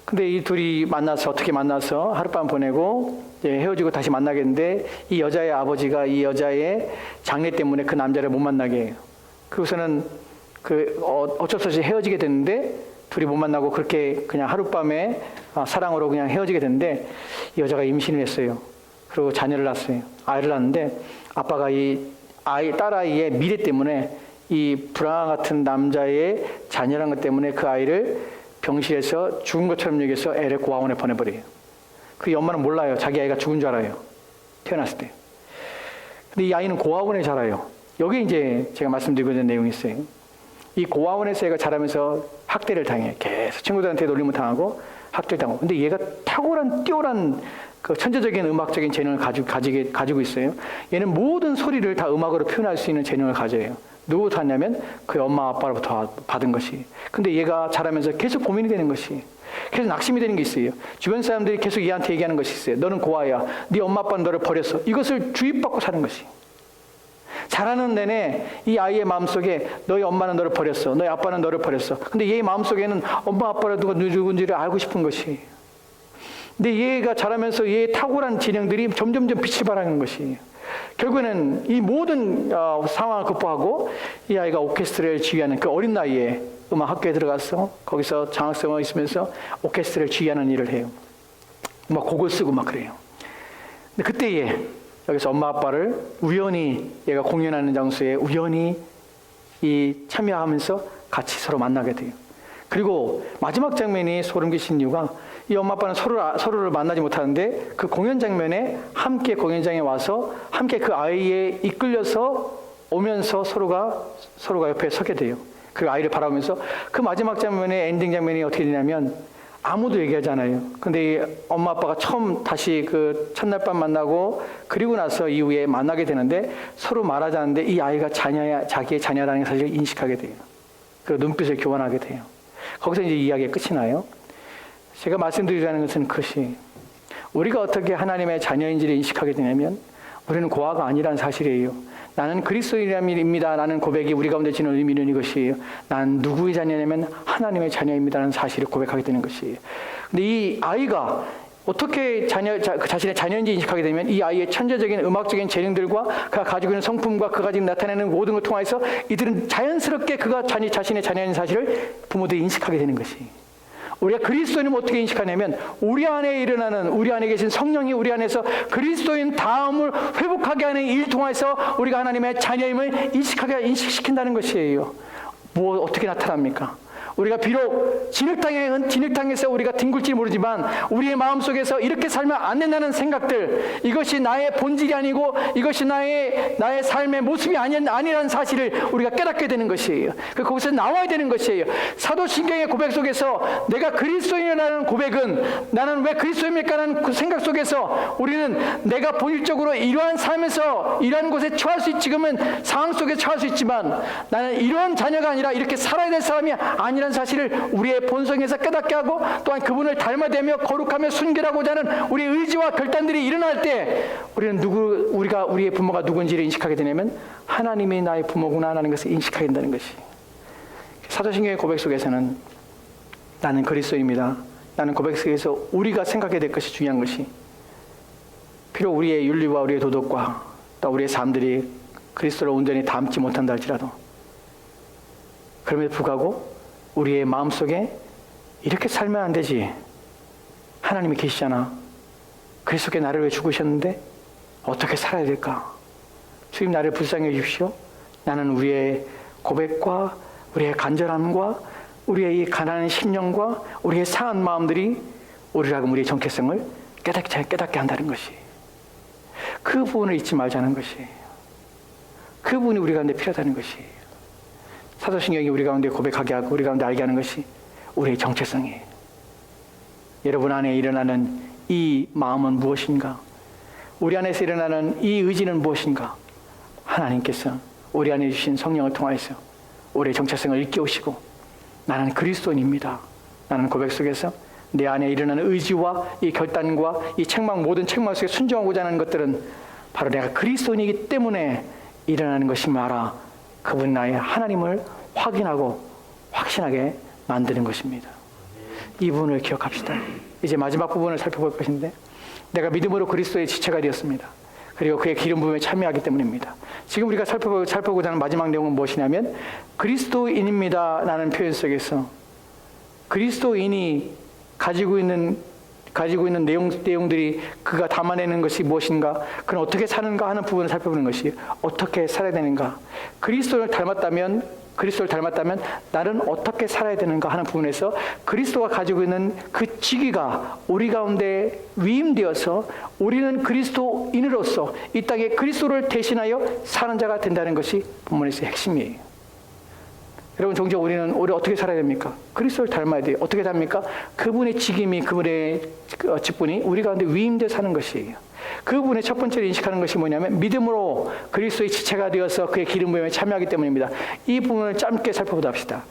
근데 이 둘이 어떻게 만나서 하룻밤 보내고 이제 헤어지고 다시 만나겠는데 이 여자의 아버지가 이 여자의 장래 때문에 그 남자를 못 만나게 해요. 그러고서는 어쩔 수 없이 헤어지게 됐는데 둘이 못 만나고 그렇게 그냥 하룻밤에 사랑으로 그냥 헤어지게 됐는데 이 여자가 임신을 했어요. 그리고 자녀를 낳았어요. 아이를 낳았는데 아빠가 이 딸아이의 미래 때문에 이 불황 같은 남자의 자녀란 것 때문에 그 아이를 병실에서 죽은 것처럼 여기서 애를 고아원에 보내버려요. 그 엄마는 몰라요. 자기 아이가 죽은 줄 알아요. 태어났을 때. 근데 이 아이는 고아원에 자라요. 여기 이제 제가 말씀드리고 있는 내용이 있어요. 이 고아원에서 애가 자라면서 학대를 당해. 계속 친구들한테 놀림을 당하고 학대를 당하고. 근데 얘가 탁월한 뛰어난 그 천재적인 음악적인 재능을 가지고 있어요. 얘는 모든 소리를 다 음악으로 표현할 수 있는 재능을 가져요. 누구부터 왔냐면 그 엄마 아빠로부터 받은 것이. 근데 얘가 자라면서 계속 고민이 되는 것이. 계속 낙심이 되는 게 있어요. 주변 사람들이 계속 얘한테 얘기하는 것이 있어요. 너는 고아야. 네 엄마 아빠는 너를 버렸어. 이것을 주입받고 사는 것이. 자라는 내내 이 아이의 마음속에 너희 엄마는 너를 버렸어. 너희 아빠는 너를 버렸어. 근데 얘의 마음속에는 엄마 아빠를 누가 누군지를 알고 싶은 것이. 근데 얘가 자라면서 얘의 탁월한 지능들이 점점 빛을 발하는 것이. 결국에는 이 모든 상황을 극복하고 이 아이가 오케스트라를 지휘하는 그 어린 나이에 음악 학교에 들어가서 거기서 장학생활 있으면서 오케스트라를 지휘하는 일을 해요. 막 곡을 쓰고 막 그래요. 근데 그때에 여기서 엄마 아빠를 우연히 얘가 공연하는 장소에 우연히 참여하면서 같이 서로 만나게 돼요. 그리고 마지막 장면이 소름 끼치는 이유가 이 엄마 아빠는 서로를 만나지 못하는데 그 공연 장면에 함께 공연장에 와서 함께 그 아이에 이끌려서 오면서 서로가 옆에 서게 돼요. 그 아이를 바라보면서 그 마지막 장면의 엔딩 장면이 어떻게 되냐면 아무도 얘기하지 않아요. 근데 이 엄마 아빠가 처음 다시 그 첫날 밤 만나고 그리고 나서 이후에 만나게 되는데 서로 말하지 않는데 이 아이가 자기의 자녀라는 사실을 인식하게 돼요. 그 눈빛을 교환하게 돼요. 거기서 이제 이야기가 끝이 나요. 제가 말씀드리자는 것은 그것이 우리가 어떻게 하나님의 자녀인지를 인식하게 되냐면 우리는 고아가 아니라는 사실이에요. 나는 그리스도인입니다. 라는 고백이 우리 가운데 지는 의미는 이것이에요. 난 누구의 자녀냐면 하나님의 자녀입니다라는 사실을 고백하게 되는 것이에요. 근데 이 아이가 어떻게 자신의 자녀인지 인식하게 되면 이 아이의 천재적인 음악적인 재능들과 그가 가지고 있는 성품과 그가 지금 나타내는 모든 걸 통해서 이들은 자연스럽게 그가 자신의 자녀인 사실을 부모들이 인식하게 되는 것이에요. 우리가 그리스도인을 어떻게 인식하냐면 우리 안에 일어나는 우리 안에 계신 성령이 우리 안에서 그리스도인 다음을 회복하게 하는 일 통해서 우리가 하나님의 자녀임을 인식시킨다는 것이에요. 어떻게 나타납니까? 우리가 비록 진흙탕에서 우리가 뒹굴지 모르지만 우리의 마음속에서 이렇게 살면 안 된다는 생각들, 이것이 나의 본질이 아니고 이것이 나의 삶의 모습이 아니라는 사실을 우리가 깨닫게 되는 것이에요. 거기서 나와야 되는 것이에요. 사도신경의 고백 속에서 내가 그리스도인이라는 고백은, 나는 왜 그리스도입니까라는 그 생각 속에서 우리는 내가 본질적으로 이러한 삶에서 이러한 곳에 처할 수 지금은 상황 속에 처할 수 있지만 나는 이러한 자녀가 아니라 이렇게 살아야 될 사람이 아니라는 사실을 우리의 본성에서 깨닫게 하고, 또한 그분을 닮아되며 거룩하며 순결하고자 하는 우리의 의지와 결단들이 일어날 때 우리는 우리의 부모가 누군지를 인식하게 되냐면 하나님이 나의 부모구나 하는 것을 인식하게 된다는 것이. 사도신경의 고백 속에서는 나는 그리스도입니다. 나는 고백 속에서 우리가 생각해야 될 것이 중요한 것이, 비록 우리의 윤리와 우리의 도덕과 또 우리의 삶들이 그리스도를 온전히 닮지 못한다 할지라도, 그럼에도 불구하고 우리의 마음속에 이렇게 살면 안 되지, 하나님이 계시잖아, 그리스도께 나를 왜 죽으셨는데 어떻게 살아야 될까, 주님 나를 불쌍히 해주십시오. 나는 우리의 고백과 우리의 간절함과 우리의 이 가난한 심령과 우리의 상한 마음들이 우리라고 우리의 정체성을 깨닫게 한다는 것이, 그 부분을 잊지 말자는 것이, 그 부분이 우리 가운데 필요하다는 것이, 사도신경이 우리 가운데 고백하게 하고 우리 가운데 알게 하는 것이 우리의 정체성이에요. 여러분 안에 일어나는 이 마음은 무엇인가? 우리 안에서 일어나는 이 의지는 무엇인가? 하나님께서 우리 안에 주신 성령을 통하여서 우리의 정체성을 일깨우시고, 나는 그리스도인입니다, 나는 고백 속에서 내 안에 일어나는 의지와 이 결단과 이 모든 책망 속에 순종하고자 하는 것들은 바로 내가 그리스도인이기 때문에 일어나는 것임을 알아 그분 나의 하나님을 확인하고 확신하게 만드는 것입니다. 이 부분을 기억합시다. 이제 마지막 부분을 살펴볼 것인데, 내가 믿음으로 그리스도의 지체가 되었습니다. 그리고 그의 기름 부음에 참여하기 때문입니다. 지금 우리가 살펴보고자 하는 마지막 내용은 무엇이냐면, 그리스도인입니다 라는 표현 속에서 그리스도인이 가지고 있는 내용들이 그가 담아내는 것이 무엇인가, 그는 어떻게 사는가 하는 부분을 살펴보는 것이, 어떻게 살아야 되는가, 그리스도를 닮았다면 나는 어떻게 살아야 되는가 하는 부분에서 그리스도가 가지고 있는 그 직위가 우리 가운데 위임되어서 우리는 그리스도인으로서 이 땅에 그리스도를 대신하여 사는 자가 된다는 것이 본문에서의 핵심이에요. 여러분, 종종 우리는 어떻게 살아야 됩니까? 그리스도를 닮아야 돼요. 어떻게 닮니까? 그분의 직임이, 그분의 직분이 우리 가운데 위임되어 사는 것이에요. 그 부분의 첫 번째로 인식하는 것이 뭐냐면, 믿음으로 그리스도의 지체가 되어서 그의 기름 부음에 참여하기 때문입니다. 이 부분을 짧게 살펴보다 합시다.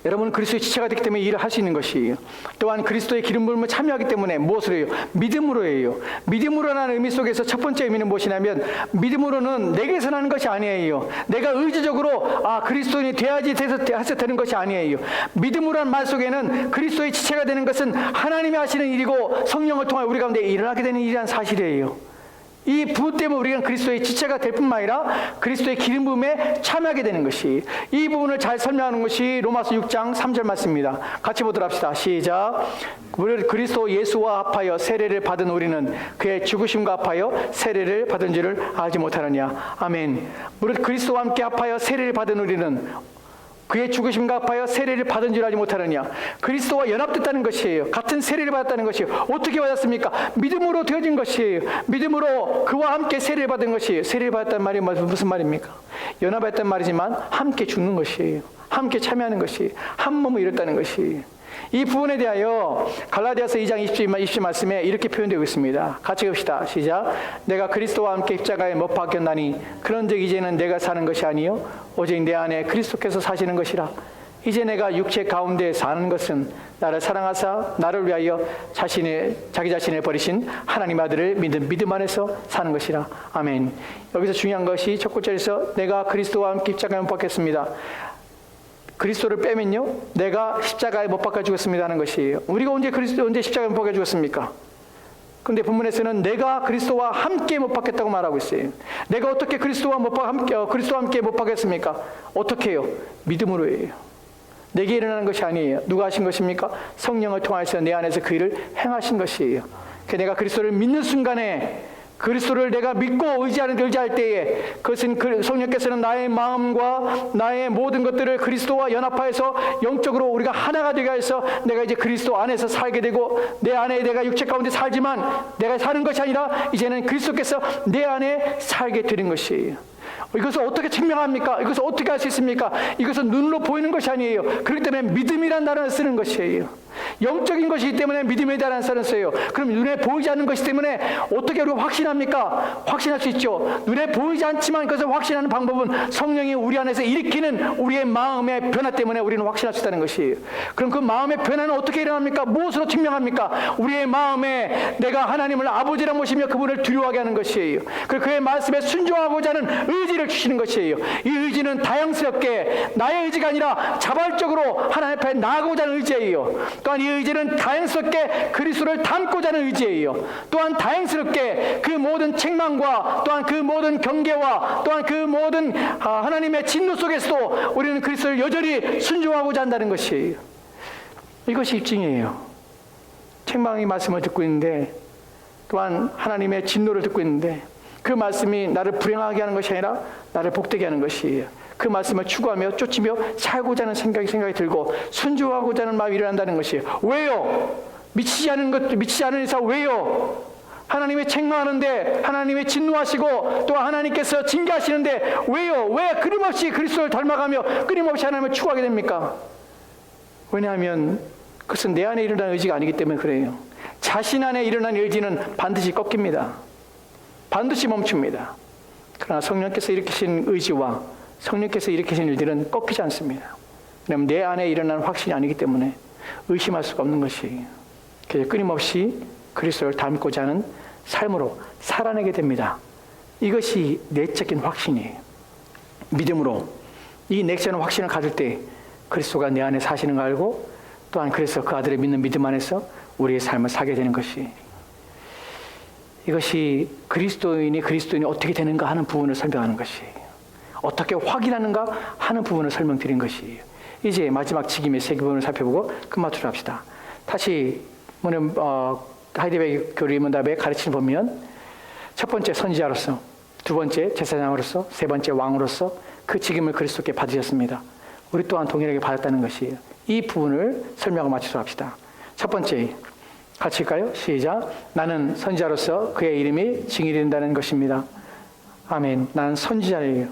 여러분은 그리스도의 지체가 되기 때문에 일을 할 수 있는 것이에요. 또한 그리스도의 기름 부음에 참여하기 때문에 무엇으로 해요? 믿음으로 해요. 믿음으로라는 의미 속에서 첫 번째 의미는 무엇이냐면, 믿음으로는 내게서 나는 것이 아니에요. 내가 의지적으로 그리스도인이 돼야지 해서 되는 것이 아니에요. 믿음으로라는 말 속에는 그리스도의 지체가 되는 것은 하나님이 하시는 일이고 성령을 통해 우리 가운데 일어나게 되는 일이라는 사실이에요. 이 부분 때문에 우리가 그리스도의 지체가 될 뿐만 아니라 그리스도의 기름 부음에 참여하게 되는 것이, 이 부분을 잘 설명하는 것이 로마서 6장 3절 말씀입니다. 같이 보도록 합시다. 시작. 그리스도 예수와 합하여 세례를 받은 우리는 그의 죽으심과 합하여 세례를 받은 줄을 알지 못하느냐. 아멘. 무릇 그리스도와 함께 합하여 세례를 받은 우리는 그의 죽으심과 합하여 세례를 받은 줄 알지 못하느냐. 그리스도와 연합됐다는 것이에요. 같은 세례를 받았다는 것이에요. 어떻게 받았습니까? 믿음으로 되어진 것이에요. 믿음으로 그와 함께 세례를 받은 것이에요. 세례를 받았다는 말이 무슨 말입니까? 연합했다는 말이지만 함께 죽는 것이에요. 함께 참여하는 것이에요. 한 몸을 이뤘다는 것이에요. 이 부분에 대하여 갈라디아서 2장 20절 말씀에 이렇게 표현되고 있습니다. 같이 봅시다. 시작. 내가 그리스도와 함께 십자가에 못 박혔나니 그런즉 이제는 내가 사는 것이 아니요 오직 내 안에 그리스도께서 사시는 것이라. 이제 내가 육체 가운데 사는 것은 나를 사랑하사 나를 위하여 자기 자신을 버리신 하나님 아들을 믿는 믿음 안에서 사는 것이라. 아멘. 여기서 중요한 것이 첫 구절에서 내가 그리스도와 함께 십자가에 못 박혔습니다. 그리스도를 빼면요, 내가 십자가에 못 박혀 죽었습니다 하는 것이에요. 우리가 언제 십자가에 못 박혀 죽었습니까? 그런데 본문에서는 내가 그리스도와 함께 못 박혔다고 말하고 있어요. 내가 어떻게 그리스도와 함께 못 박혔습니까? 어떻게 해요? 믿음으로 해요. 내게 일어나는 것이 아니에요. 누가 하신 것입니까? 성령을 통해서 내 안에서 그 일을 행하신 것이에요. 내가 그리스도를 믿는 순간에 그리스도를 내가 믿고 의지할 때에 그것은 성령께서는 나의 마음과 나의 모든 것들을 그리스도와 연합하여서 영적으로 우리가 하나가 되게 해서 내가 이제 그리스도 안에서 살게 되고 내 안에 내가 육체 가운데 살지만 내가 사는 것이 아니라 이제는 그리스도께서 내 안에 살게 되는 것이에요. 이것을 어떻게 증명합니까? 이것을 어떻게 할 수 있습니까? 이것은 눈으로 보이는 것이 아니에요. 그렇기 때문에 믿음이라는 단어를 쓰는 것이에요. 영적인 것이기 때문에 믿음이라는 단어를 써요. 그럼 눈에 보이지 않는 것이기 때문에 어떻게 우리가 확신합니까? 확신할 수 있죠. 눈에 보이지 않지만 그것을 확신하는 방법은 성령이 우리 안에서 일으키는 우리의 마음의 변화 때문에 우리는 확신할 수 있다는 것이에요. 그럼 그 마음의 변화는 어떻게 일어납니까? 무엇으로 증명합니까? 우리의 마음에 내가 하나님을 아버지라 모시며 그분을 두려워하게 하는 것이에요. 그리고 그의 말씀에 순종하고자 하는 의지를 주시는 것이에요. 이 의지는 다양스럽게 나의 의지가 아니라 자발적으로 하나님 앞에 나아가고자 하는 의지예요. 또한 이 의지는 다양스럽게 그리스도를 닮고자 하는 의지예요. 또한 다양스럽게 그 모든 책망과 또한 그 모든 경계와 또한 그 모든 하나님의 진노 속에서도 우리는 그리스도를 여전히 순종하고자 한다는 것이에요. 이것이 입증이에요. 책망의 말씀을 듣고 있는데 또한 하나님의 진노를 듣고 있는데 그 말씀이 나를 불행하게 하는 것이 아니라 나를 복되게 하는 것이에요. 그 말씀을 추구하며 쫓으며 살고자 하는 생각이 들고 순종하고자 하는 마음이 일어난다는 것이에요. 왜요? 미치지 않은 이상 왜요? 하나님의 책망하는데 하나님의 진노하시고 또 하나님께서 징계하시는데 왜요? 왜 끊임없이 그리스도를 닮아가며 끊임없이 하나님을 추구하게 됩니까? 왜냐하면 그것은 내 안에 일어난 의지가 아니기 때문에 그래요. 자신 안에 일어난 의지는 반드시 꺾입니다. 반드시 멈춥니다. 그러나 성령께서 일으키신 의지와 성령께서 일으키신 일들은 꺾이지 않습니다. 왜냐하면 내 안에 일어난 확신이 아니기 때문에 의심할 수가 없는 것이에요. 그래서 끊임없이 그리스도를 닮고자 하는 삶으로 살아내게 됩니다. 이것이 내적인 확신이에요. 믿음으로 이 내적인 확신을 가질 때 그리스도가 내 안에 사시는 걸 알고 또한 그래서 그 아들의 믿는 믿음 안에서 우리의 삶을 살게 되는 것이 이것이 그리스도인이 어떻게 되는가 하는 부분을 설명하는 것이에요. 어떻게 확인하는가 하는 부분을 설명드린 것이에요. 이제 마지막 직임의 세 부분을 살펴보고 끝마치도록 합시다. 다시 하이데베르 교리문답의 가르침을 보면 첫 번째 선지자로서, 두 번째 제사장으로서, 세 번째 왕으로서 그 직임을 그리스도께 받으셨습니다. 우리 또한 동일하게 받았다는 것이에요. 이 부분을 설명하고 마치도록 합시다. 첫 번째 같이 할까요? 시작. 나는 선지자로서 그의 이름이 증인이 된다는 것입니다. 아멘. 나는 선지자예요.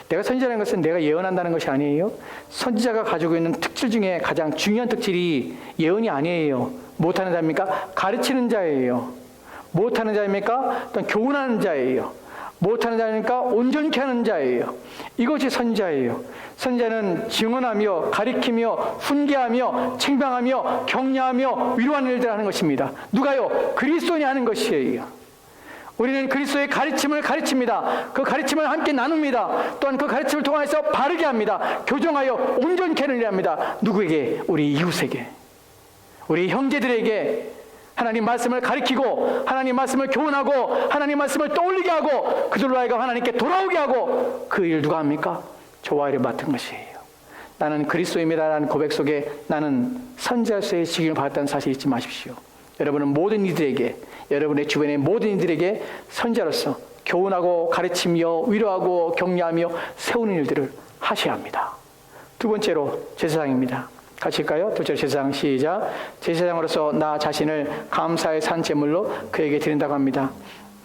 내가 선지자라는 것은 내가 예언한다는 것이 아니에요. 선지자가 가지고 있는 특질 중에 가장 중요한 특질이 예언이 아니에요. 못하는 자입니까? 가르치는 자예요. 못하는 자입니까? 또는 교훈하는 자예요. 못하는 자입니까? 온전케 하는 자예요. 이것이 선지자예요. 선지자는 증언하며 가리키며 훈계하며 책망하며 격려하며 위로하는 일들을 하는 것입니다. 누가요? 그리스도인이 하는 것이에요. 우리는 그리스도의 가르침을 가르칩니다. 그 가르침을 함께 나눕니다. 또한 그 가르침을 통해서 바르게 합니다. 교정하여 온전케 하는 일을 합니다. 누구에게? 우리 이웃에게, 우리 형제들에게 하나님 말씀을 가르치고 하나님 말씀을 교훈하고 하나님 말씀을 떠올리게 하고 그들로 하여금 하나님께 돌아오게 하고 그 일 누가 합니까? 저와 일을 맡은 것이에요. 나는 그리스도입니다라는 고백 속에 나는 선지자로서의 직임을 받았다는 사실 잊지 마십시오. 여러분은 모든 이들에게, 여러분의 주변의 모든 이들에게 선지자로서 교훈하고 가르치며 위로하고 격려하며 세우는 일들을 하셔야 합니다. 두 번째로 제사장입니다. 같이 할까요? 둘째 제사장 시작. 제사장으로서 나 자신을 감사의 산 제물로 그에게 드린다고 합니다.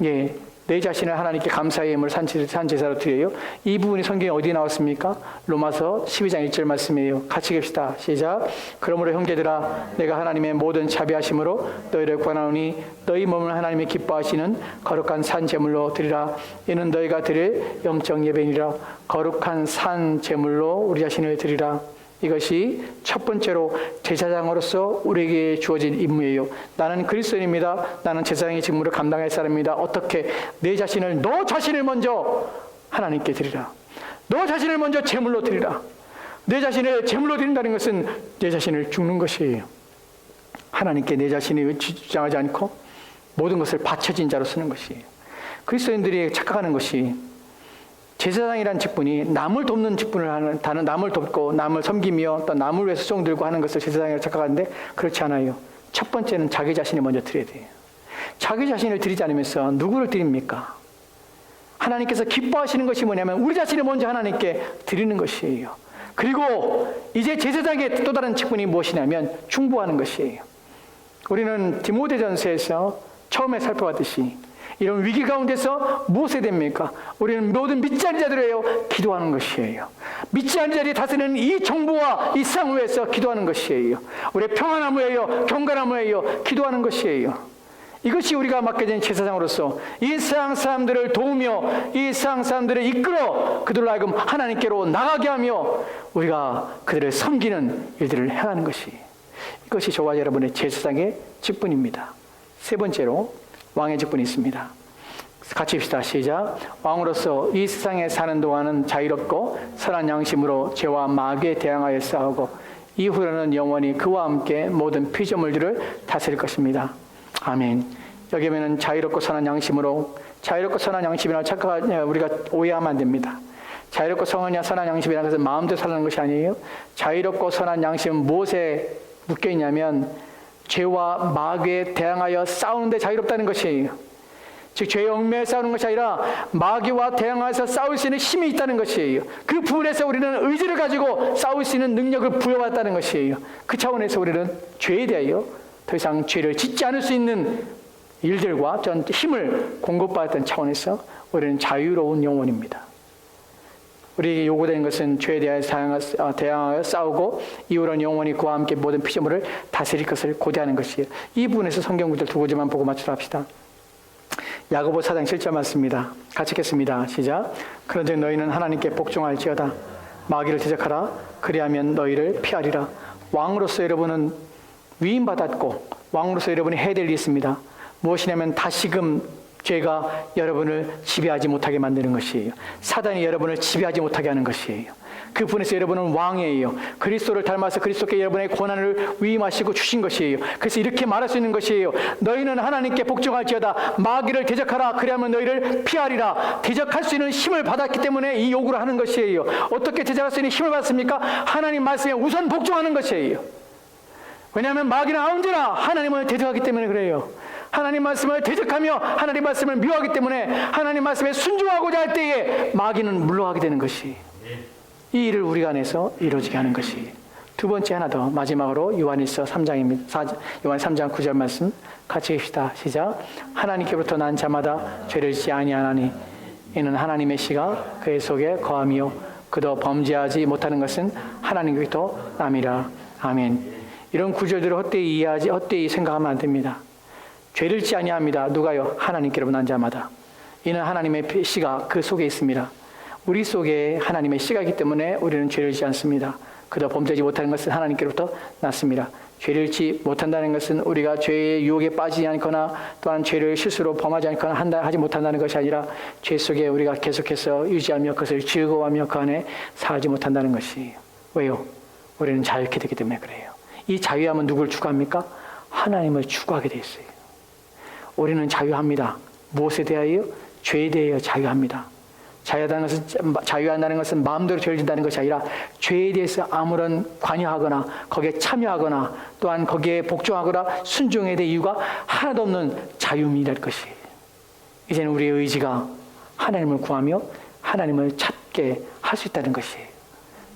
예, 내 자신을 하나님께 감사의 예물을 산 제사로 드려요. 이 부분이 성경에 어디에 나왔습니까? 로마서 12장 1절 말씀이에요. 같이 읽읍시다. 시작. 그러므로 형제들아 내가 하나님의 모든 자비하심으로 너희를 권하노니 너희 몸을 하나님이 기뻐하시는 거룩한 산 제물로 드리라. 이는 너희가 드릴 영적 예배니라. 거룩한 산 제물로 우리 자신을 드리라. 이것이 첫 번째로 제사장으로서 우리에게 주어진 임무예요. 나는 그리스도인입니다. 나는 제사장의 직무를 감당할 사람입니다. 어떻게? 내 자신을, 너 자신을 먼저 하나님께 드리라. 너 자신을 먼저 제물로 드리라. 내 자신을 제물로 드린다는 것은 내 자신을 죽는 것이에요. 하나님께 내 자신을 주장하지 않고 모든 것을 바쳐진 자로 쓰는 것이에요. 그리스도인들이 착각하는 것이 제사장이라는 직분이 남을 돕는 직분을 하는, 다른 남을 돕고 남을 섬기며 또 남을 위해서 수종 들고 하는 것을 제사장이라고 착각하는데 그렇지 않아요. 첫 번째는 자기 자신이 먼저 드려야 돼요. 자기 자신을 드리지 않으면서 누구를 드립니까? 하나님께서 기뻐하시는 것이 뭐냐면 우리 자신을 먼저 하나님께 드리는 것이에요. 그리고 이제 제사장의 또 다른 직분이 무엇이냐면 중보하는 것이에요. 우리는 디모데전서에서 처음에 살펴봤듯이 이런 위기 가운데서 무엇이 됩니까? 우리는 모든 믿지 않는 자들이에요. 기도하는 것이에요. 믿지 않는 자들이 다스리는 이 정부와 이 세상 위에서 기도하는 것이에요. 우리의 평안함을 위하여 경건함을 위하여 기도하는 것이에요. 이것이 우리가 맡겨진 제사장으로서 이 세상 사람들을 도우며 이 세상 사람들을 이끌어 그들로 하여금 하나님께로 나가게 하며 우리가 그들을 섬기는 일들을 행하는 것이, 이것이 저와 여러분의 제사장의 직분입니다. 세 번째로 왕의 직분이 있습니다. 같이 합시다. 시작. 왕으로서 이 세상에 사는 동안은 자유롭고 선한 양심으로 죄와 마귀에 대항하여 싸우고 이후로는 영원히 그와 함께 모든 피조물들을 다스릴 것입니다. 아멘. 여기 보면 자유롭고 선한 양심으로, 자유롭고 선한 양심이라고 우리가 오해하면 안 됩니다. 자유롭고 선한 양심이라는 것은 마음대로 살라는 것이 아니에요. 자유롭고 선한 양심은 무엇에 묶여 있냐면 죄와 마귀에 대항하여 싸우는데 자유롭다는 것이에요. 즉 죄의 얽매여 싸우는 것이 아니라 마귀와 대항하여서 싸울 수 있는 힘이 있다는 것이에요. 그 부분에서 우리는 의지를 가지고 싸울 수 있는 능력을 부여받았다는 것이에요. 그 차원에서 우리는 죄에 대하여 더 이상 죄를 짓지 않을 수 있는 일들과 전 힘을 공급받았던 차원에서 우리는 자유로운 영혼입니다. 우리에게 요구되는 것은 죄에 대하여 싸우고 이후로는 영원히 그와 함께 모든 피조물을 다스릴 것을 고대하는 것이에요. 이 부분에서 성경 구절 두 구절만 보고 마치도록 합시다. 야고보 4장 7절 맞습니다. 같이 읽겠습니다. 시작. 그런즉 너희는 하나님께 복종할지어다. 마귀를 대적하라. 그리하면 너희를 피하리라. 왕으로서 여러분은 위임받았고 왕으로서 여러분이 해야 될 일이 있습니다. 무엇이냐면 다시금 죄가 여러분을 지배하지 못하게 만드는 것이에요. 사단이 여러분을 지배하지 못하게 하는 것이에요. 그 분에서 여러분은 왕이에요. 그리스도를 닮아서 그리스도께 여러분의 권한을 위임하시고 주신 것이에요. 그래서 이렇게 말할 수 있는 것이에요. 너희는 하나님께 복종할지어다. 마귀를 대적하라. 그리하면 너희를 피하리라. 대적할 수 있는 힘을 받았기 때문에 이 요구를 하는 것이에요. 어떻게 대적할 수 있는 힘을 받습니까? 하나님 말씀에 우선 복종하는 것이에요. 왜냐하면 마귀는 언제나 하나님을 대적하기 때문에 그래요. 하나님 말씀을 대적하며 하나님 말씀을 미워하기 때문에 하나님 말씀에 순종하고자 할 때에 마귀는 물러가게 되는 것이, 이 일을 우리가 안에서 이루어지게 하는 것이. 두 번째 하나 더, 마지막으로 요한일서 3장입니다. 요한 3장 9절 말씀 같이 읽읍시다. 시작. 하나님께로부터 난 자마다 죄를 짓지 아니하나니 이는 하나님의 씨가 그의 속에 거하며 그도 범죄하지 못하는 것은 하나님께로부터 남이라. 아멘. 이런 구절들을 헛되이 생각하면 안 됩니다. 죄를 짓지 아니합니다. 누가요? 하나님께로부터 난 자마다. 이는 하나님의 씨가 그 속에 있습니다. 우리 속에 하나님의 씨가 있기 때문에 우리는 죄를 짓지 않습니다. 그도 범죄하지 못하는 것은 하나님께로부터 났습니다. 죄를 짓지 못한다는 것은 우리가 죄의 유혹에 빠지지 않거나 또한 죄를 실수로 범하지 않거나 하지 못한다는 것이 아니라 죄 속에 우리가 계속해서 유지하며 그것을 즐거워하며 그 안에 살지 못한다는 것이에요. 왜요? 우리는 자유케 되기 때문에 그래요. 이 자유함은 누구를 추구합니까? 하나님을 추구하게 돼 있어요. 우리는 자유합니다. 무엇에 대하여? 죄에 대하여 자유합니다. 자유한다는 것은 마음대로 죄를 짓는다는 것이 아니라 죄에 대해서 아무런 관여하거나 거기에 참여하거나 또한 거기에 복종하거나 순종해야 될 이유가 하나도 없는 자유민이랄 것이에요. 이제는 우리의 의지가 하나님을 구하며 하나님을 찾게 할 수 있다는 것이에요.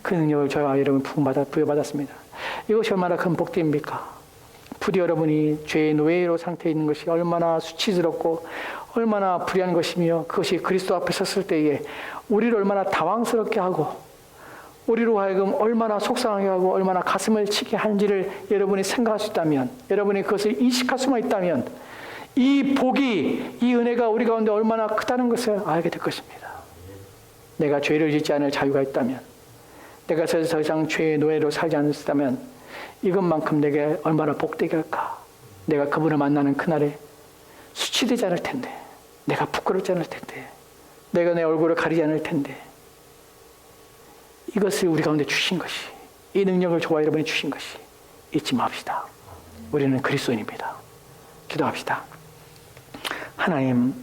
그 능력을 저와 여러분 부여받았습니다. 이것이 얼마나 큰 복되입니까? 부디 여러분이 죄의 노예로 상태에 있는 것이 얼마나 수치스럽고 얼마나 불의한 것이며 그것이 그리스도 앞에 섰을 때에 우리를 얼마나 당황스럽게 하고 우리로 하여금 얼마나 속상하게 하고 얼마나 가슴을 치게 하는지를 여러분이 생각할 수 있다면, 여러분이 그것을 인식할 수만 있다면 이 복이, 이 은혜가 우리 가운데 얼마나 크다는 것을 알게 될 것입니다. 내가 죄를 짓지 않을 자유가 있다면, 내가 더 이상 죄의 노예로 살지 않았다면 이것만큼 내게 얼마나 복되게 할까. 내가 그분을 만나는 그날에 수치되지 않을 텐데, 내가 부끄럽지 않을 텐데, 내가 내 얼굴을 가리지 않을 텐데, 이것을 우리 가운데 주신 것이, 이 능력을 저와 여러분이 주신 것이 잊지 맙시다. 우리는 그리스도인입니다. 기도합시다. 하나님,